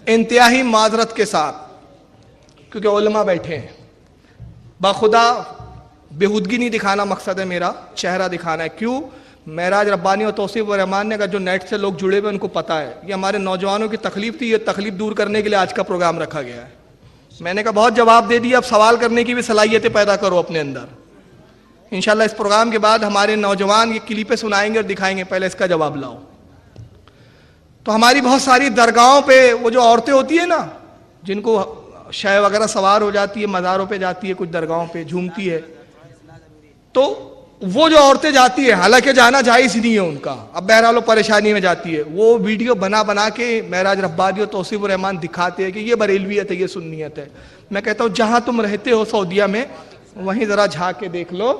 انتہائی معذرت کے ساتھ، کیونکہ علماء بیٹھے ہیں، بخدا بےہودگی نہیں دکھانا مقصد ہے میرا، چہرہ دکھانا ہے۔ کیوں؟ معراج ربانی اور توصیف الرحمان نے کہا جو نیٹ سے لوگ جڑے ہوئے ان کو پتہ ہے یہ ہمارے نوجوانوں کی تکلیف تھی، یہ تکلیف دور کرنے کے لیے آج کا پروگرام رکھا گیا ہے۔ میں نے کہا بہت جواب دے دیا، اب سوال کرنے کی بھی صلاحیتیں پیدا کرو اپنے اندر۔ انشاءاللہ اس پروگرام کے بعد ہمارے نوجوان یہ کلپیں سنائیں گے اور دکھائیں گے، پہلے اس کا جواب لاؤ۔ تو ہماری بہت ساری درگاہوں پہ وہ جو عورتیں ہوتی ہیں نا جن کو شے وغیرہ سوار ہو جاتی ہے، مزاروں پہ جاتی ہے، کچھ درگاہوں پہ جھومتی ہے، تو وہ جو عورتیں جاتی ہے، حالانکہ جانا جائز نہیں ہے ان کا، اب بہرحال وہ پریشانی میں جاتی ہے، وہ ویڈیو بنا کے معراج ربانی اور توصیف الرحمان دکھاتے ہیں کہ یہ بریلویت ہے، یہ سنیت ہے۔ میں کہتا ہوں جہاں تم رہتے ہو سعودیہ میں وہیں ذرا جھانک کے دیکھ لو۔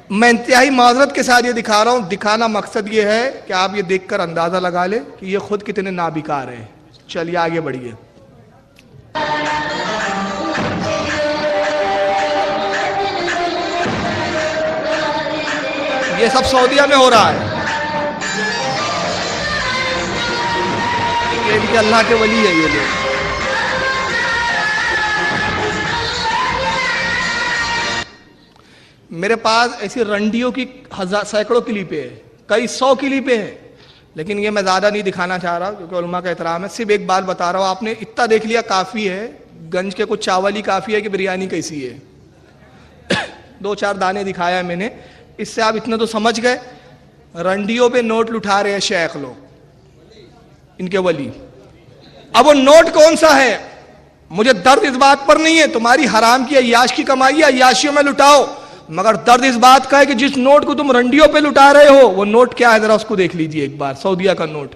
میں انتہائی معذرت کے ساتھ یہ دکھا رہا ہوں، دکھانا مقصد یہ ہے کہ آپ یہ دیکھ کر اندازہ لگا لیں کہ یہ خود کتنے نابکار ہیں۔ چلیے آگے بڑھیے۔ یہ سب سعودیہ میں ہو رہا ہے، یہ بھی اللہ کے ولی ہے یہ لوگ۔ میرے پاس ایسی رنڈیوں کی سینکڑوں کلپیں ہیں، کئی 100 کلپیں ہیں، لیکن یہ میں زیادہ نہیں دکھانا چاہ رہا کیونکہ علماء کا احترام ہے۔ صرف ایک بات بتا رہا ہوں، آپ نے اتنا دیکھ لیا کافی ہے، گنج کے کچھ چاول ہی کافی ہے کہ بریانی کیسی ہے۔ 2-4 دانے دکھایا ہے میں نے، اس سے آپ اتنے تو سمجھ گئے۔ رنڈیوں پہ نوٹ لٹھا رہے ہیں شیخ لوگ، ان کے ولی۔ اب وہ نوٹ کون سا ہے؟ مجھے درد اس بات پر نہیں ہے، تمہاری حرام کی عیاش کی کمائی ہے، عیاشیوں میں لٹاؤ، مگر درد اس بات کا ہے کہ جس نوٹ کو تم رنڈیوں پہ لٹا رہے ہو وہ نوٹ کیا ہے، ذرا اس کو دیکھ لیجئے ایک بار، سعودیہ کا نوٹ۔